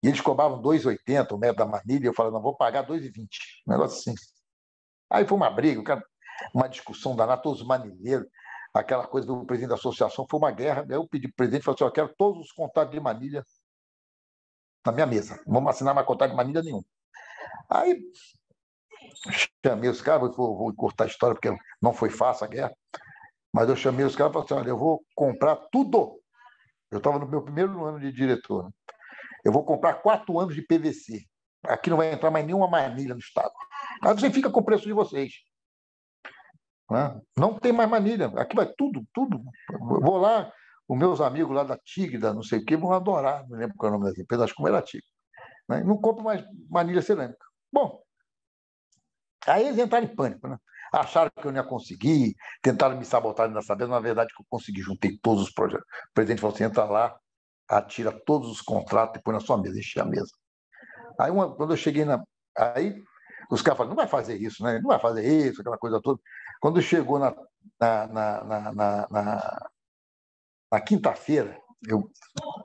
E eles cobravam 2,80 o metro da Manilha, e eu falei, não, vou pagar 2,20. Um negócio assim. Aí foi uma briga, uma discussão danada, todos os manilheiros, aquela coisa do presidente da associação, foi uma guerra. Eu pedi para o presidente, falei assim, eu quero todos os contratos de Manilha na minha mesa. Não vamos assinar mais contrato de Manilha nenhum. Aí chamei os caras, vou cortar a história, porque não foi fácil a guerra, mas eu chamei os caras e falei assim, olha, eu vou comprar tudo. Eu estava no meu primeiro ano de diretor. Né? Eu vou comprar 4 anos de PVC. Aqui não vai entrar mais nenhuma manilha no estado. Aí você fica com o preço de vocês. Né? Não tem mais manilha. Aqui vai tudo, tudo. Eu vou lá, os meus amigos lá da Tigre, da não sei o quê, vão adorar. Não lembro qual é o nome das empresas, acho que era Tigre. Né? Não compro mais manilha cerâmica. Bom, aí eles entraram em pânico. Né? Acharam que eu não ia conseguir, tentaram me sabotar nessa vez. Na verdade, que eu consegui, juntei todos os projetos. O presidente falou assim: entra lá, atira todos os contratos e põe na sua mesa, enche a mesa. Aí, quando eu cheguei Aí, os caras falaram: não vai fazer isso, né? Não vai fazer isso, aquela coisa toda. Quando chegou na quinta-feira, eu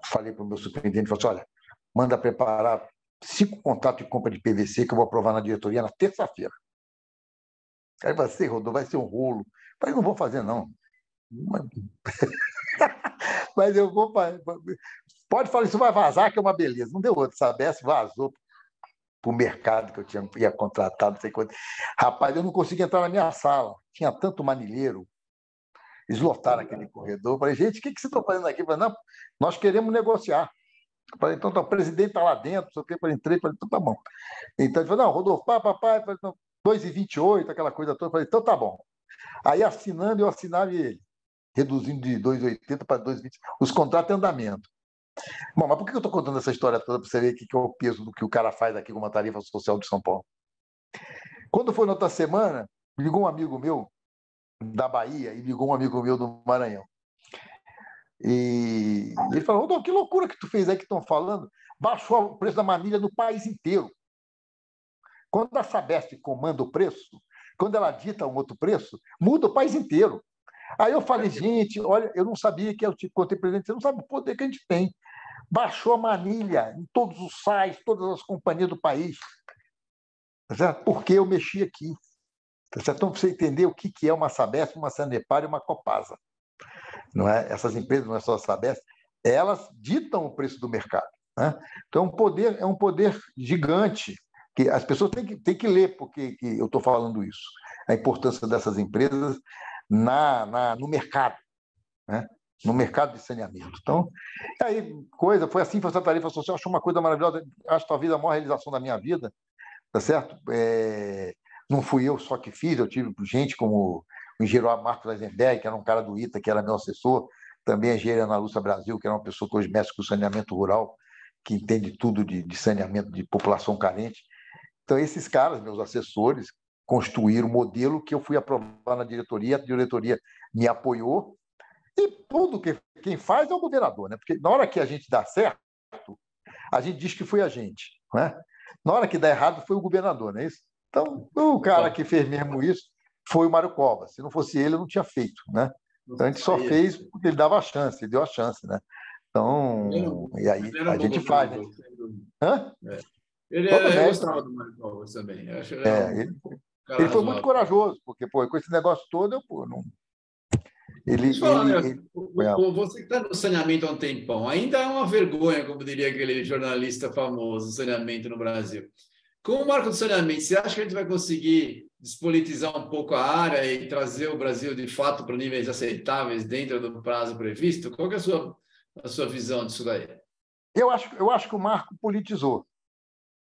falei para o meu superintendente: falei assim, olha, manda preparar 5 contratos de compra de PVC que eu vou aprovar na diretoria na terça-feira. Aí vai ser, Rodolfo, vai ser um rolo. Eu falei: não vou fazer, não. Mas eu vou. Pode falar, isso vai vazar, que é uma beleza. Não deu outro, Sabesp vazou para o mercado que eu ia contratar, não sei quanto. Rapaz, eu não conseguia entrar na minha sala. Tinha tanto manilheiro. Eles lotaram aquele corredor. Eu falei: gente, o que vocês estão fazendo aqui? Eu falei: não, nós queremos negociar. Eu falei: então, o presidente está lá dentro. Só que eu entrei, falei: então tá bom. Então ele falou: não, Rodolfo, papai, falei: então, 2,28, aquela coisa toda. Eu falei: então tá bom. Aí assinando, eu assinava ele, reduzindo de 2,80 para 2,20. Os contratos em andamento. Bom, mas por que eu estou contando essa história toda para você ver o que é o peso do que o cara faz aqui com uma tarifa social de São Paulo? Quando foi na outra semana, ligou um amigo meu da Bahia e ligou um amigo meu do Maranhão. E ele falou: Rodolfo, que loucura que tu fez aí que estão falando. Baixou o preço da manilha no país inteiro. Quando a Sabesp comanda o preço, quando ela dita um outro preço, muda o país inteiro. Aí eu falei: gente, olha, eu não sabia que é o tipo, contei presidente, você não sabe o poder que a gente tem. Baixou a manilha em todos os sites, todas as companhias do país. Porque eu mexi aqui. Então, para você entender o que é uma Sabesp, uma Sanepar e uma Copasa. Não é? Essas empresas, não é só a Sabesp, elas ditam o preço do mercado. Né? Então, é um poder gigante, que as pessoas têm que ler porque que eu estou falando isso. A importância dessas empresas no mercado. Né? No mercado de saneamento. Então, aí, foi assim, foi essa tarifa social, acho uma coisa maravilhosa, acho que talvez a maior realização da minha vida, tá certo? Não fui eu só que fiz, eu tive gente como o engenheiro Marcos Eisenberg, que era um cara do ITA, que era meu assessor, também a engenheira Ana Lúcia Brasil, que era uma pessoa que hoje mexe com saneamento rural, que entende tudo de saneamento de população carente. Então, esses caras, meus assessores, construíram o modelo que eu fui aprovar na diretoria, a diretoria me apoiou, e tudo quem faz é o governador, né? Porque na hora que a gente dá certo, a gente diz que foi a gente, né? Na hora que dá errado, foi o governador, não é isso? Então, o cara que fez mesmo isso foi o Mário Covas. Se não fosse ele, eu não tinha feito, né? Então, a gente só fez porque ele dava a chance, ele deu a chance, né? Então, e aí a gente faz, né? Hã? Eu gostava do Mário Covas também. Eu acho ele foi muito corajoso, porque, pô, com esse negócio todo, não. Deixa eu falar, né? Você que está no saneamento há um tempão, ainda é uma vergonha, como diria aquele jornalista famoso, saneamento no Brasil. Com o marco do saneamento, você acha que a gente vai conseguir despolitizar um pouco a área e trazer o Brasil, de fato, para níveis aceitáveis dentro do prazo previsto? Qual que é a sua visão disso daí? Eu acho que o marco politizou.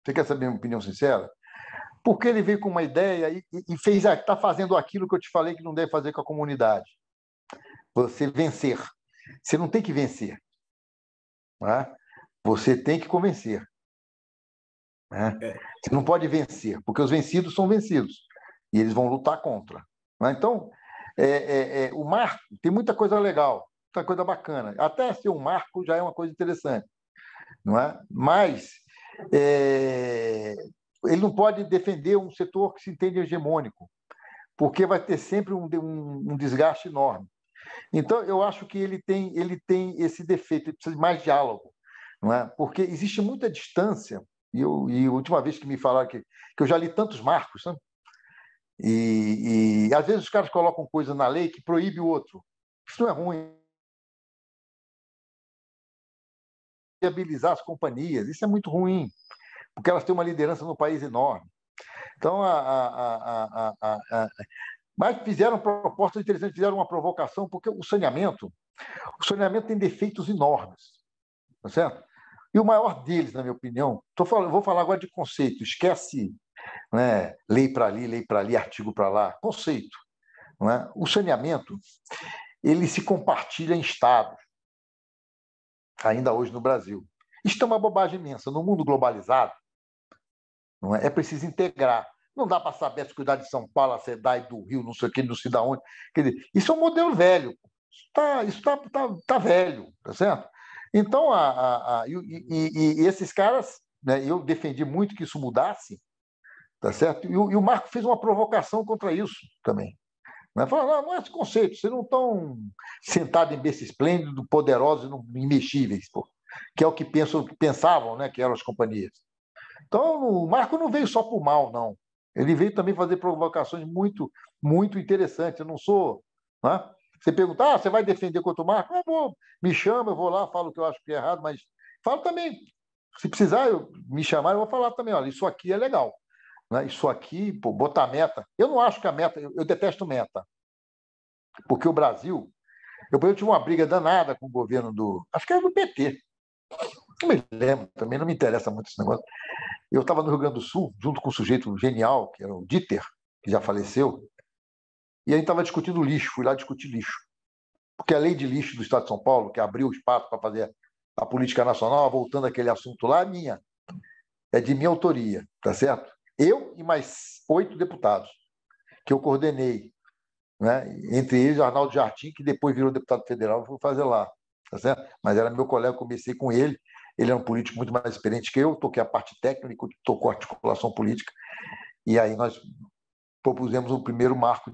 Você quer saber a minha opinião sincera? Porque ele veio com uma ideia e está fazendo aquilo que eu te falei que não deve fazer com a comunidade. Você vencer. Você não tem que vencer. Né? Você tem que convencer. Né? Você não pode vencer, porque os vencidos são vencidos. E eles vão lutar contra. Né? Então, o marco tem muita coisa legal, muita coisa bacana. Até ser um marco já é uma coisa interessante. Não é? Mas ele não pode defender um setor que se entende hegemônico. porque vai ter sempre um desgaste enorme. Então, eu acho que ele tem esse defeito, ele precisa de mais diálogo, não é? Porque existe muita distância, e a última vez que me falaram que eu já li tantos marcos, né? E às vezes os caras colocam coisa na lei que proíbe o outro. Isso não é ruim. Viabilizar as companhias, isso é muito ruim, porque elas têm uma liderança no país enorme. Então, mas fizeram propostas interessantes, fizeram uma provocação, porque o saneamento tem defeitos enormes, tá certo? E o maior deles, na minha opinião, vou falar agora de conceito, esquece, né, lei para ali, artigo para lá, conceito. Não é? O saneamento, ele se compartilha em estados, ainda hoje no Brasil. Isso é uma bobagem imensa. No mundo globalizado, não é preciso integrar. Não dá para saber se cuidar de São Paulo, a SEDAI do Rio, não sei o que, não sei de onde. Quer dizer, isso é um modelo velho. Isso tá velho, tá certo? Então, e esses caras, né, eu defendi muito que isso mudasse, tá certo? E o Marco fez uma provocação contra isso também. Né? Falou, não é esse conceito, vocês não estão sentados em berço esplêndido, poderosos e imexíveis, pô, que é o que pensavam, né, que eram as companhias. Então, o Marco não veio só por mal, não. Ele veio também fazer provocações muito, muito interessantes. Eu não sou. Né? Você pergunta, você vai defender contra o Marco? Eu vou, me chama, eu vou lá, falo o que eu acho que é errado, mas falo também. Se precisar me chamar, eu vou falar também. Olha, isso aqui é legal. Né? Isso aqui, pô, botar meta. Eu não acho que a meta. Eu detesto meta. Porque o Brasil. Eu tive uma briga danada com o governo do. Acho que era do PT. Não me lembro, também não me interessa muito esse negócio. Eu estava no Rio Grande do Sul, junto com um sujeito genial, que era o Dieter, que já faleceu, e a gente estava discutindo lixo, fui lá discutir lixo. Porque a lei de lixo do Estado de São Paulo, que abriu o espaço para fazer a política nacional, voltando àquele assunto lá, é minha. É de minha autoria, tá certo? Eu e mais 8 deputados, que eu coordenei. Né? Entre eles, o Arnaldo Jardim, que depois virou deputado federal, fui fazer lá. Tá certo? Mas era meu colega, comecei com ele. Ele é um político muito mais experiente que eu, toquei a parte técnica, tocou a articulação política, e aí nós propusemos o primeiro marco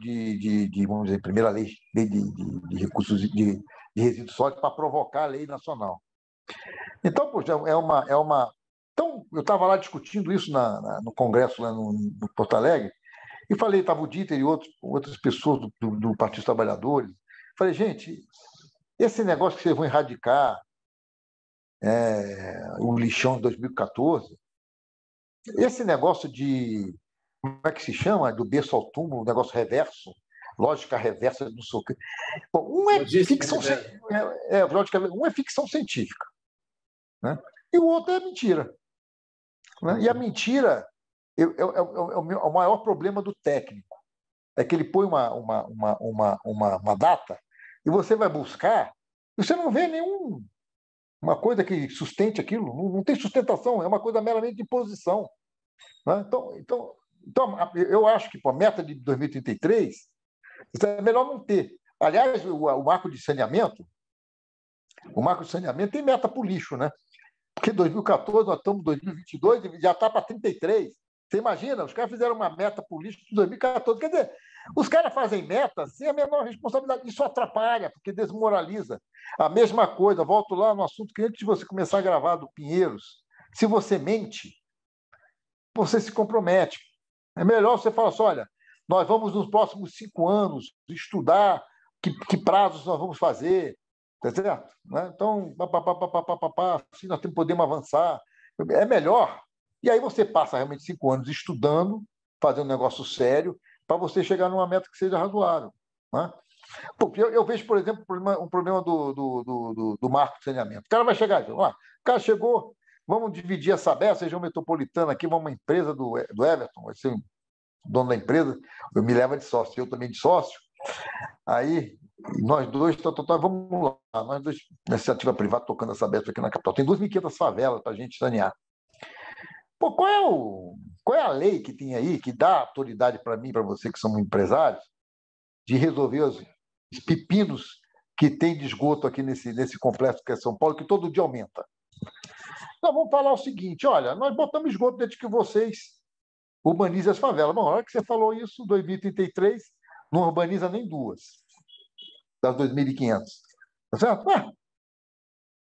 vamos dizer, primeira lei de recursos de resíduos sólidos para provocar a lei nacional. Então, poxa, Então, eu estava lá discutindo isso no Congresso, lá no Porto Alegre, e falei, estava o Dieter e outras pessoas do Partido dos Trabalhadores. Falei, gente, esse negócio que vocês vão erradicar, o lixão de 2014, esse negócio de, como é que se chama? Do berço ao túmulo, negócio reverso, lógica reversa do soco. Um é ficção um é ficção científica, né? E o outro é mentira. Né? E a mentira é o maior problema do técnico. É que ele põe uma data e você vai buscar e você não vê uma coisa que sustente aquilo. Não tem sustentação, é uma coisa meramente de imposição. Né? Então, eu acho que a meta de 2033 é melhor não ter. Aliás, o marco de saneamento tem meta para o lixo, né? Porque 2014, nós estamos em 2022 e já está para 33. Você imagina, os caras fizeram uma meta para o lixo de 2014. Quer dizer, os caras fazem metas sem a menor responsabilidade. Isso atrapalha, porque desmoraliza. A mesma coisa, volto lá no assunto que antes de você começar a gravar do Pinheiros, se você mente, você se compromete. É melhor você falar assim, olha, nós vamos nos próximos 5 anos estudar que prazos nós vamos fazer, tá certo? Né? Então, assim nós podemos avançar. É melhor. E aí você passa realmente 5 anos estudando, fazendo um negócio sério, para você chegar numa meta que seja razoável. Né? Porque eu vejo, por exemplo, um problema do marco de saneamento. O cara vai chegar e dizer, o cara chegou, vamos dividir essa Sabesp, região metropolitana aqui, uma empresa do Everton, vai ser o dono da empresa, eu me leva de sócio, eu também de sócio. Aí, nós dois, vamos lá, nós dois, na iniciativa privada, tocando essa Sabesp aqui na capital. Tem 2.500 favelas para a gente sanear. Pô, qual é a lei que tem aí, que dá autoridade para mim, para você que somos empresários, de resolver os pepinos que tem de esgoto aqui nesse complexo que é São Paulo, que todo dia aumenta? Nós vamos falar o seguinte, olha, nós botamos esgoto desde que vocês urbanizem as favelas. Bom, na hora que você falou isso, 2033, não urbaniza nem 2 das 2.500. Tá certo?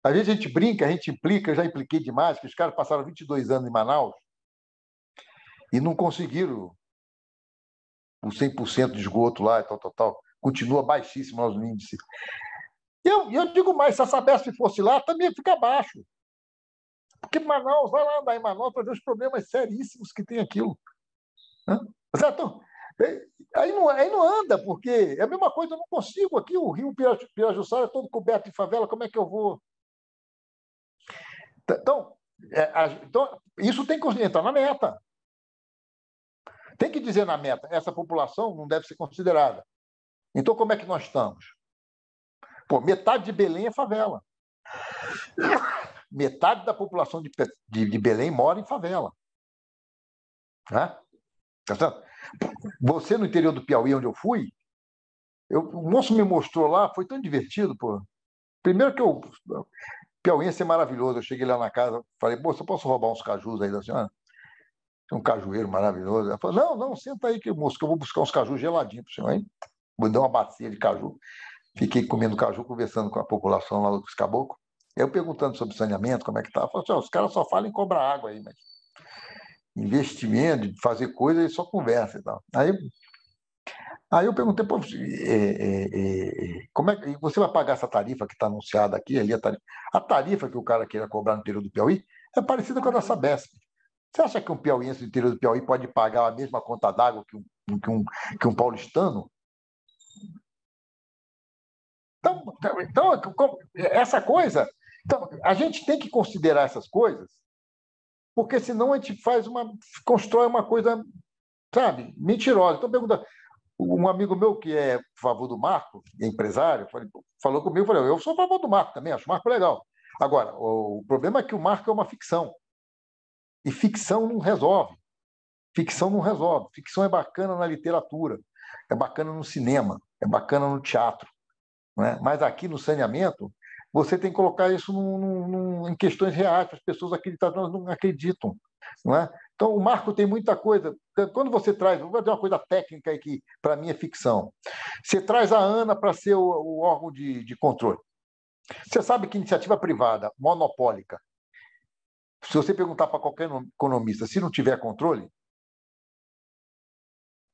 Às vezes a gente brinca, a gente implica, eu já impliquei demais, que os caras passaram 22 anos em Manaus e não conseguiram o 100% de esgoto lá e tal. Continua baixíssimo os índices. E eu digo mais, se a Sabesp fosse lá, também ia ficar baixo. Porque Manaus, vai lá andar em Manaus para ver os problemas seríssimos que tem aquilo. Né? Certo? Aí não anda, porque é a mesma coisa, eu não consigo aqui, o rio Pirajussara é todo coberto de favela, como é que eu vou? Então, isso tem que entrar na meta. Tem que dizer na meta, essa população não deve ser considerada. Então, como é que nós estamos? Pô, metade de Belém é favela. Metade da população de Belém mora em favela. Né? Tá certo? Você, no interior do Piauí, onde eu fui, o moço me mostrou lá, foi tão divertido, pô. Primeiro que piauiense é maravilhoso. Eu cheguei lá na casa, falei, moça, eu posso roubar uns cajus aí da senhora? Tem um cajueiro maravilhoso. Ela falou, não, senta aí, moço, que eu vou buscar uns cajus geladinhos para o senhor, hein? Vou dar uma bacia de caju. Fiquei comendo caju, conversando com a população lá dos caboclos. Eu perguntando sobre saneamento, como é que tá. Falei assim, os caras só falam em cobrar água aí, mas investimento, de fazer coisa, eles só conversam e tal. Aí eu perguntei, pô, como é que você vai pagar essa tarifa que está anunciada aqui, ali a tarifa que o cara queira cobrar no interior do Piauí é parecida com a da Sabesp. Você acha que um piauiense do interior do Piauí pode pagar a mesma conta d'água que um paulistano? Então, essa coisa... Então, a gente tem que considerar essas coisas, porque senão a gente constrói uma coisa, sabe, mentirosa. Então, pergunta, um amigo meu que é a favor do marco, é empresário, falou comigo, falei, eu sou a favor do marco também, acho o marco legal. Agora, o problema é que o marco é uma ficção. E ficção não resolve. Ficção não resolve. Ficção é bacana na literatura, é bacana no cinema, é bacana no teatro. Né? Mas aqui no saneamento, você tem que colocar isso em questões reais, para as pessoas acreditarem, elas não acreditam. Não é? Então, o marco tem muita coisa. Quando você traz, vou fazer uma coisa técnica aí que, para mim, é ficção. Você traz a ANA para ser o órgão de controle. Você sabe que iniciativa privada, monopólica, se você perguntar para qualquer economista, se não tiver controle,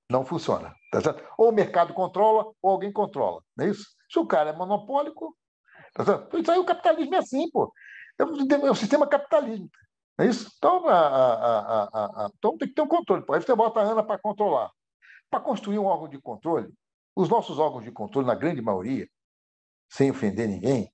não funciona. Tá certo? Ou o mercado controla, ou alguém controla. Não é isso? Se o cara é monopólico, tá certo? Isso aí o capitalismo é assim, pô. É o sistema capitalismo. Não é isso? Então, então tem que ter um controle. Pô. Aí você bota a ANA para controlar. Para construir um órgão de controle, os nossos órgãos de controle, na grande maioria, sem ofender ninguém,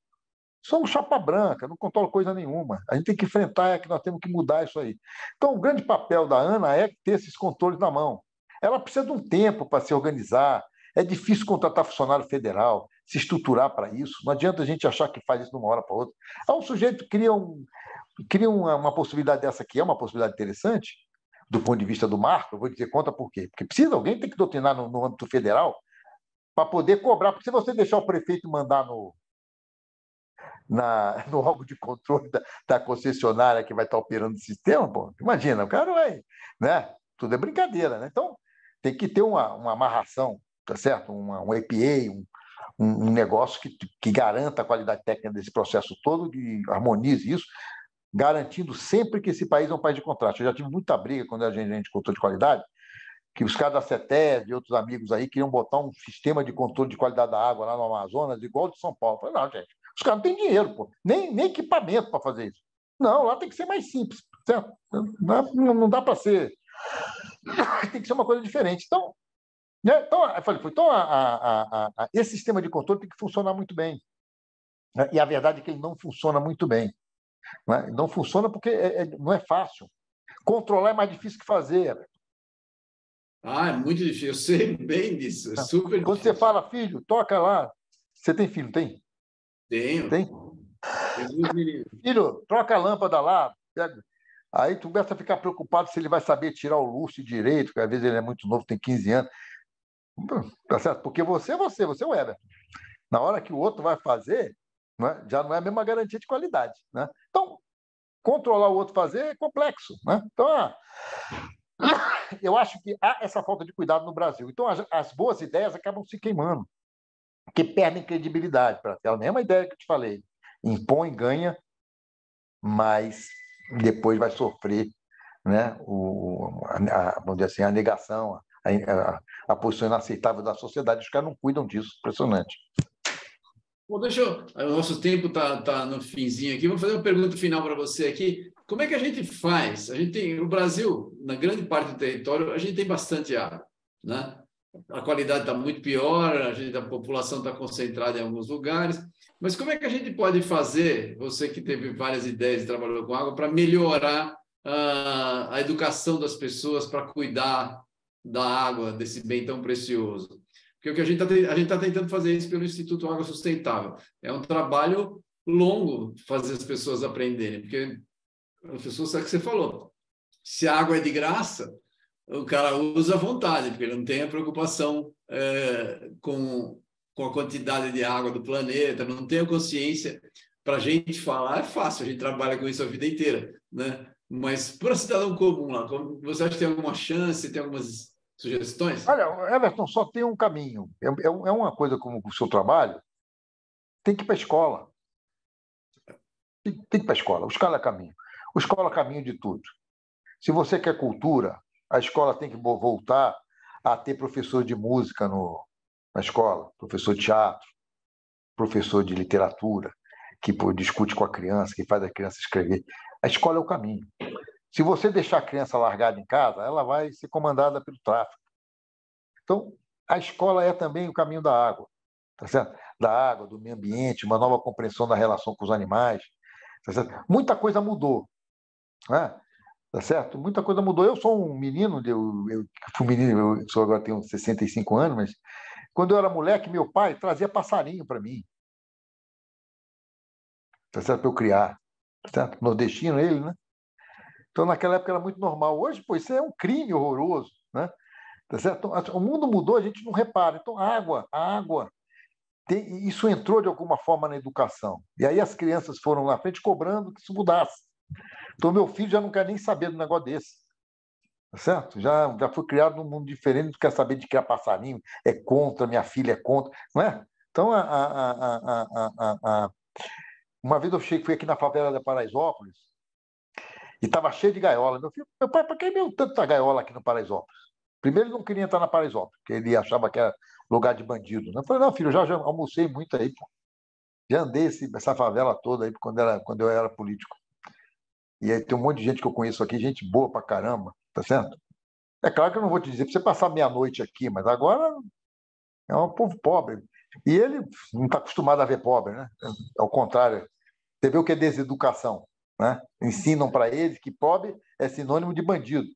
são chapa branca, não controlam coisa nenhuma. A gente tem que enfrentar, é que nós temos que mudar isso aí. Então, o grande papel da ANA é ter esses controles na mão. Ela precisa de um tempo para se organizar. É difícil contratar funcionário federal, se estruturar para isso. Não adianta a gente achar que faz isso de uma hora para outra. Aí um sujeito cria uma possibilidade dessa que é uma possibilidade interessante, do ponto de vista do marco, eu vou dizer conta por quê. Porque alguém tem que doutrinar no âmbito federal para poder cobrar. Porque se você deixar o prefeito mandar no órgão de controle da concessionária que vai estar operando o sistema, pô, imagina, o cara vai, né? Tudo é brincadeira, né? Então, tem que ter uma amarração, tá certo? Um APA, um negócio que garanta a qualidade técnica desse processo todo, que harmonize isso, garantindo sempre que esse país é um país de contraste. Eu já tive muita briga quando a gente controle de qualidade, que os caras da CETESB e outros amigos aí queriam botar um sistema de controle de qualidade da água lá no Amazonas, igual de São Paulo. Eu falei, não, gente, os caras não têm dinheiro, pô, nem equipamento para fazer isso. Não, lá tem que ser mais simples, certo? Não dá para ser. Tem que ser uma coisa diferente. Então, né? Então eu falei, então esse sistema de controle tem que funcionar muito bem. Né? E a verdade é que ele não funciona muito bem. Né? Não funciona porque não é fácil. Controlar é mais difícil que fazer. É muito difícil. Eu sei bem disso. É super Quando difícil. você fala, filho, toca lá. Você tem filho, tem? Tenho. Tem? Filho, troca a lâmpada lá. Aí tu começa a ficar preocupado se ele vai saber tirar o lustre direito, porque às vezes ele é muito novo, tem 15 anos. Tá certo? Porque você é o Everton. Na hora que o outro vai fazer, né, já não é a mesma garantia de qualidade. Né? Então, controlar o outro fazer é complexo. Né? Então, Eu acho que há essa falta de cuidado no Brasil. Então, as boas ideias acabam se queimando, porque perdem credibilidade. Para a mesma ideia que eu te falei. Impõe, ganha, mas depois vai sofrer, né, vamos dizer assim, a negação, a posição inaceitável da sociedade. Os caras não cuidam disso. Impressionante. Bom, o nosso tempo tá no finzinho aqui. Vou fazer uma pergunta final para você aqui. Como é que a gente faz? A gente tem, no Brasil, na grande parte do território, a gente tem bastante água, né? A qualidade está muito pior, a população está concentrada em alguns lugares. Mas como é que a gente pode fazer, você que teve várias ideias e trabalhou com água, para melhorar a educação das pessoas para cuidar da água, desse bem tão precioso? Porque o que a gente tá tentando fazer isso pelo Instituto Água Sustentável. É um trabalho longo fazer as pessoas aprenderem, porque as pessoas sabem o que você falou. Se a água é de graça, o cara usa à vontade, porque ele não tem a preocupação com a quantidade de água do planeta, não tem a consciência. Para a gente falar é fácil, a gente trabalha com isso a vida inteira, né? Mas para o cidadão comum lá, você acha que tem alguma chance, tem algumas sugestões? Olha, Everton, só tem um caminho. É uma coisa como o seu trabalho, tem que ir para a escola. Tem que ir para a escola. O escola é caminho. O escola é caminho de tudo. Se você quer cultura, a escola tem que voltar a ter professor de música na escola, professor de teatro, professor de literatura, que discute com a criança, que faz a criança escrever. A escola é o caminho. Se você deixar a criança largada em casa, ela vai ser comandada pelo tráfico. Então, a escola é também o caminho da água, tá certo? Da água, do meio ambiente, uma nova compreensão da relação com os animais, tá certo? Muita coisa mudou, né? Tá certo? Muita coisa mudou. Eu sou um menino, eu fui menino, eu sou, agora tenho 65 anos, mas quando eu era moleque, meu pai trazia passarinho para mim, tá certo? Para eu criar, tá certo? Nordestino ele, né? Então, naquela época era muito normal. Hoje, pô, isso é um crime horroroso, né? Tá certo? Então, o mundo mudou, a gente não repara. Então, a água, isso entrou de alguma forma na educação. E aí as crianças foram na frente cobrando que isso mudasse. Então, meu filho já não quer nem saber do negócio desse. Tá certo? Já foi criado num mundo diferente, não quer saber de criar passarinho, é contra, minha filha é contra, não é? Então, uma vez eu fui aqui na favela da Paraisópolis e estava cheio de gaiola. Meu pai, para que deu tanta gaiola aqui no Paraisópolis? Primeiro, ele não queria entrar na Paraisópolis, porque ele achava que era lugar de bandido. Eu falei, não, filho, já almocei muito aí, pô. Já andei essa favela toda aí quando eu era político. E aí tem um monte de gente que eu conheço aqui, gente boa pra caramba, tá certo? É claro que eu não vou te dizer para você passar meia-noite aqui, mas agora é um povo pobre. E ele não está acostumado a ver pobre, né? Ao contrário, você vê o que é deseducação, né? Ensinam para ele que pobre é sinônimo de bandido.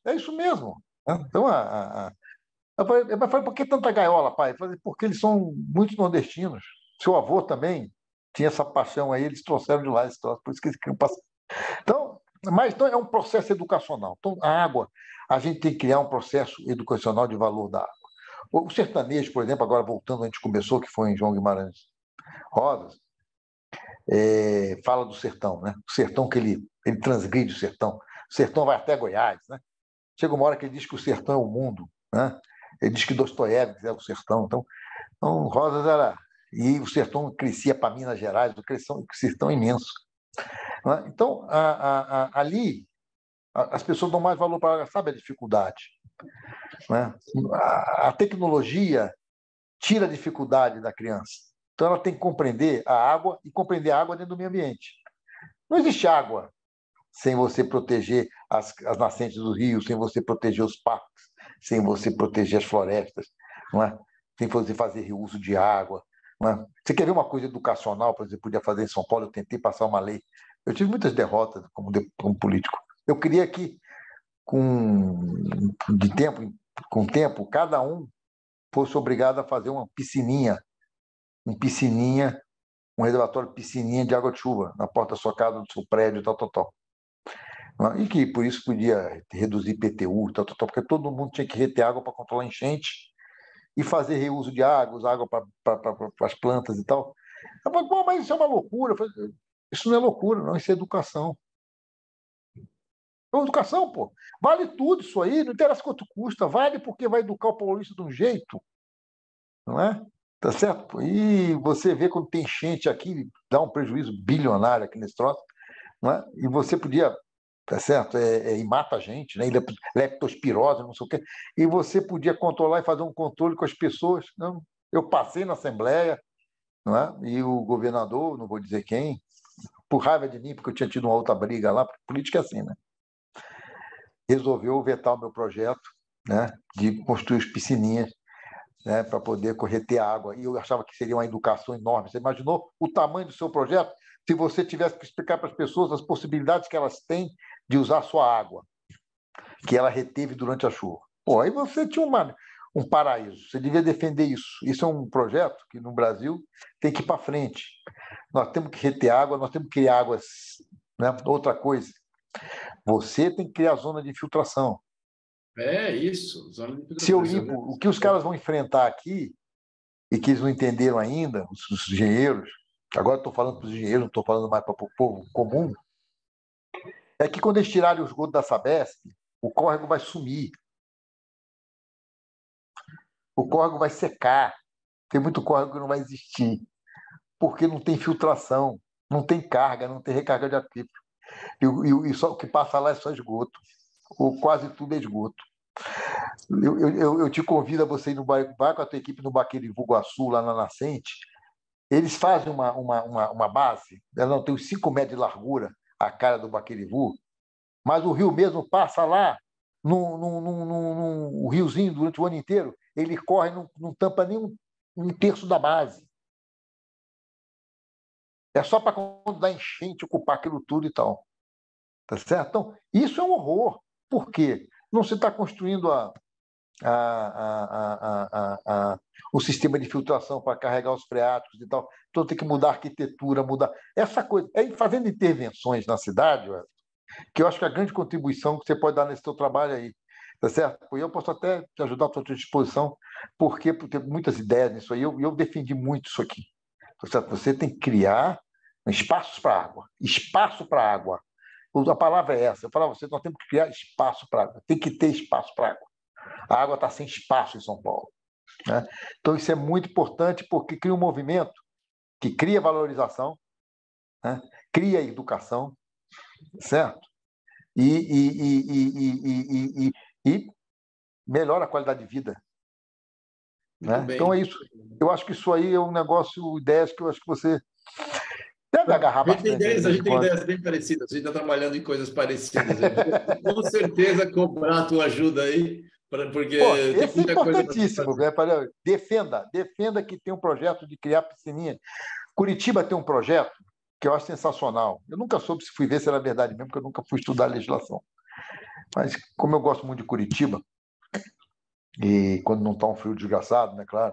É isso mesmo, né? Então, eu falei, por que tanta gaiola, pai? Eu falei, porque eles são muitos nordestinos. Seu avô também tinha essa paixão aí, eles trouxeram de lá esse troço, por isso que eles queriam passar. Então, mas então é um processo educacional. Então, a água, a gente tem que criar um processo educacional de valor da água. O sertanejo, por exemplo, agora voltando, a gente começou, que foi em João Guimarães Rodas, fala do sertão, né? O sertão que ele transgride o sertão. O sertão vai até Goiás, né? Chega uma hora que ele diz que o sertão é o mundo, né? Ele diz que Dostoiévski é o sertão. Então Rosas era... E o sertão crescia para Minas Gerais, o sertão imenso. Né? Então, ali, as pessoas dão mais valor para, sabe, a dificuldade. Né? A tecnologia tira a dificuldade da criança. Então, ela tem que compreender a água e compreender a água dentro do meio ambiente. Não existe água sem você proteger as nascentes do rio, sem você proteger os parques, sem você proteger as florestas, não é? Sem você fazer reuso de água. Não é? Você quer ver uma coisa educacional, por exemplo, podia fazer em São Paulo, eu tentei passar uma lei. Eu tive muitas derrotas como político. Eu queria que, com tempo, cada um fosse obrigado a fazer uma piscininha, um reservatório piscininha de água de chuva na porta da sua casa, do seu prédio, tal, tal, tal. E que por isso podia reduzir IPTU, tal, tal, tal, porque todo mundo tinha que reter água para controlar a enchente e fazer reuso de água, usar água para as plantas e tal. Eu falei, pô, mas isso é uma loucura. Eu falei, isso não é loucura, não, isso é educação. É uma educação, pô. Vale tudo isso aí, não interessa quanto custa, vale porque vai educar o paulista de um jeito, não é? Tá certo? Pô? E você vê quando tem enchente aqui, dá um prejuízo bilionário aqui nesse troço, não é? E você podia, tá certo? E mata a gente, né? Leptospirose, não sei o quê. E você podia controlar e fazer um controle com as pessoas. Não, eu passei na Assembleia, não é? E o governador, não vou dizer quem, por raiva de mim, porque eu tinha tido uma outra briga lá, porque política é assim, né? Resolveu vetar o meu projeto, né? De construir as piscininhas, né? Para poder correter água. E eu achava que seria uma educação enorme. Você imaginou o tamanho do seu projeto se você tivesse que explicar para as pessoas as possibilidades que elas têm de usar a sua água, que ela reteve durante a chuva? Pô, aí você tinha um paraíso. Você devia defender isso. Isso é um projeto que no Brasil tem que ir para frente. Nós temos que reter água, nós temos que criar águas, né? Outra coisa, você tem que criar zona de infiltração. É isso, zona de Se eu infiltração. limpo, o que os caras vão enfrentar aqui, e que eles não entenderam ainda, os engenheiros, agora estou falando para os engenheiros, não estou falando mais para o povo comum, é que quando eles tirarem o esgoto da Sabesp, o córrego vai sumir. O córrego vai secar. Tem muito córrego que não vai existir, porque não tem filtração, não tem carga, não tem recarga de aquífero. E só o que passa lá é só esgoto, ou quase tudo é esgoto. Eu te convido a você ir no vai com a tua equipe no Baquerivu Guaçu, lá na Nascente. Eles fazem uma base, ela não tem uns 5 metros de largura, a cara do Baquerivu, mas o rio mesmo passa lá, o riozinho durante o ano inteiro, ele corre, não tampa nem um terço da base. É só para quando dá enchente ocupar aquilo tudo e tal. Tá certo? Então, isso é um horror. Por quê? Não se está construindo o sistema de filtração para carregar os freáticos e tal. Então tem que mudar a arquitetura, mudar. Essa coisa. É fazendo intervenções na cidade, que eu acho que é a grande contribuição que você pode dar nesse seu trabalho aí. Tá certo? E eu posso até te ajudar à sua disposição, porque eu tenho muitas ideias nisso aí, eu defendi muito isso aqui. Tá certo? Você tem que criar espaços para água. Espaço para água. A palavra é essa. Eu falo a você, nós temos que criar espaço para água. Tem que ter espaço para água. A água está sem espaço em São Paulo, né? Então, isso é muito importante porque cria um movimento que cria valorização, né? Cria educação, certo? E melhora a qualidade de vida. Né? Então, é isso. Eu acho que isso aí é um negócio, ideias que eu acho que você deve agarrar bastante. A gente tem ideias bem parecidas, a gente está trabalhando em coisas parecidas. Com certeza cobrar a tua ajuda aí, porque pô, tem esse é muita importantíssimo. Né? Defenda que tem um projeto de criar piscininha. Curitiba tem um projeto que eu acho sensacional. Eu nunca soube se fui ver se era verdade mesmo, porque eu nunca fui estudar a legislação. Mas como eu gosto muito de Curitiba, e quando não está um frio desgraçado, né, claro,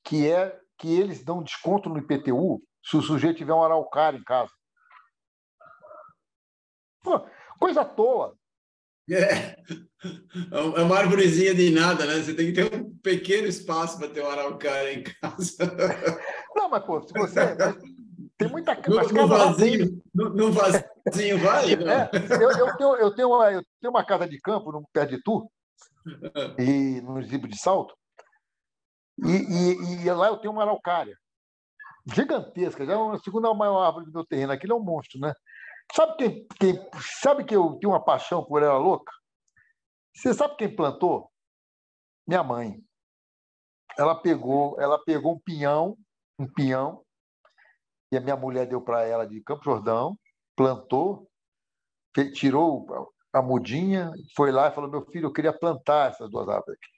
que eles dão desconto no IPTU se o sujeito tiver um araucária em casa. Pô, coisa à toa. É uma arvorezinha de nada, né? Você tem que ter um pequeno espaço para ter um araucária em casa. Não, mas, pô, se você... Tem muita no vasinho vai? Não. Eu tenho uma casa de campo no pé de Tu, e no município de Salto, e lá eu tenho uma araucária gigantesca, já é a segunda maior árvore do meu terreno. Aquilo é um monstro, né? Sabe que eu tenho uma paixão por ela louca? Você sabe quem plantou? Minha mãe. Ela pegou um pinhão, e a minha mulher deu para ela de Campo Jordão, plantou, tirou a mudinha, foi lá e falou: meu filho, eu queria plantar essas 2 árvores aqui.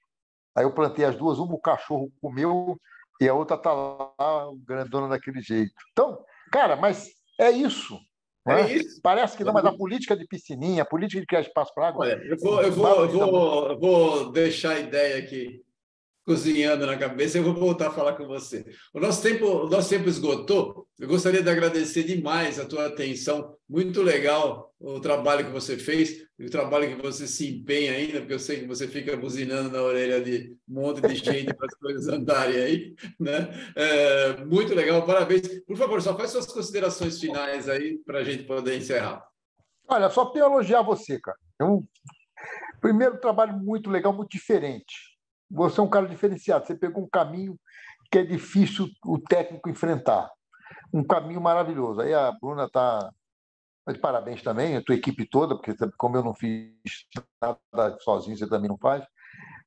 Aí eu plantei as 2, uma o cachorro comeu e a outra está lá, grandona daquele jeito. Então, cara, mas é isso. É isso. Parece que não, mas a política de piscininha, a política de criar espaço para água. Olha, eu vou deixar a ideia aqui cozinhando na cabeça, eu vou voltar a falar com você. O nosso tempo esgotou. Eu gostaria de agradecer demais a tua atenção. Muito legal o trabalho que você fez, o trabalho que você se empenha ainda, porque eu sei que você fica buzinando na orelha de um monte de gente para as coisas andarem aí, né? Muito legal, parabéns. Por favor, só faz suas considerações finais aí para a gente poder encerrar. Olha, só tenho a elogiar você, cara. Primeiro, trabalho muito legal, muito diferente. Você é um cara diferenciado. Você pegou um caminho que é difícil o técnico enfrentar. Um caminho maravilhoso. Aí a Bruna está de parabéns também, a tua equipe toda, porque como eu não fiz nada sozinho, você também não faz.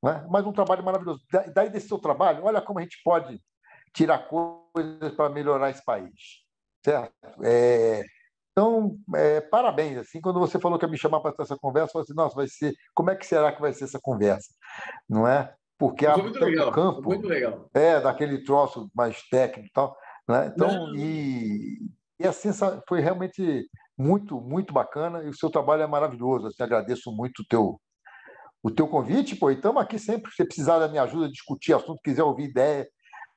Né? Mas um trabalho maravilhoso. Daí desse seu trabalho, olha como a gente pode tirar coisas para melhorar esse país. Certo? Então, parabéns. Assim, quando você falou que ia me chamar para essa conversa, eu falei assim, nossa, vai ser. Como é que será que vai ser essa conversa? Não é? Porque Foi muito legal, campo, foi muito legal. Daquele troço mais técnico e tal. Né? Então, a sensação foi realmente muito, muito bacana e o seu trabalho é maravilhoso. Assim, agradeço muito o teu convite, pô, e estamos aqui sempre. Se você precisar da minha ajuda, discutir assunto, quiser ouvir ideia,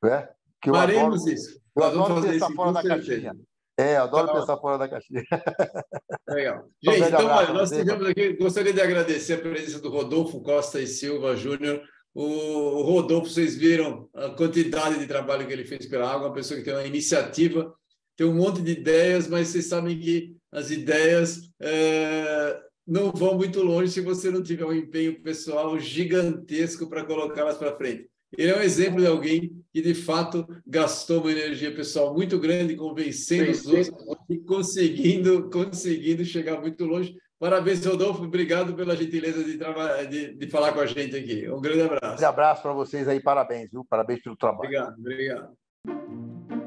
né? Que eu Faremos adoro, isso. eu Nós vamos adoro fazer pensar isso fora com da certeza. caixinha. Adoro pensar fora da caixinha. Legal. Um Gente, grande então, abraço olha, nós você, tivemos aqui, gostaria de agradecer a presença do Rodolfo Costa e Silva Júnior. O Rodolfo, vocês viram a quantidade de trabalho que ele fez pela água, uma pessoa que tem uma iniciativa, tem um monte de ideias, mas vocês sabem que as ideias não vão muito longe se você não tiver um empenho pessoal gigantesco para colocá-las para frente. Ele é um exemplo de alguém que, de fato, gastou uma energia pessoal muito grande, convencendo os outros e conseguindo chegar muito longe. Parabéns, Rodolfo. Obrigado pela gentileza de falar com a gente aqui. Um grande abraço. Um grande abraço para vocês aí. Parabéns, viu? Parabéns pelo trabalho. Obrigado, obrigado.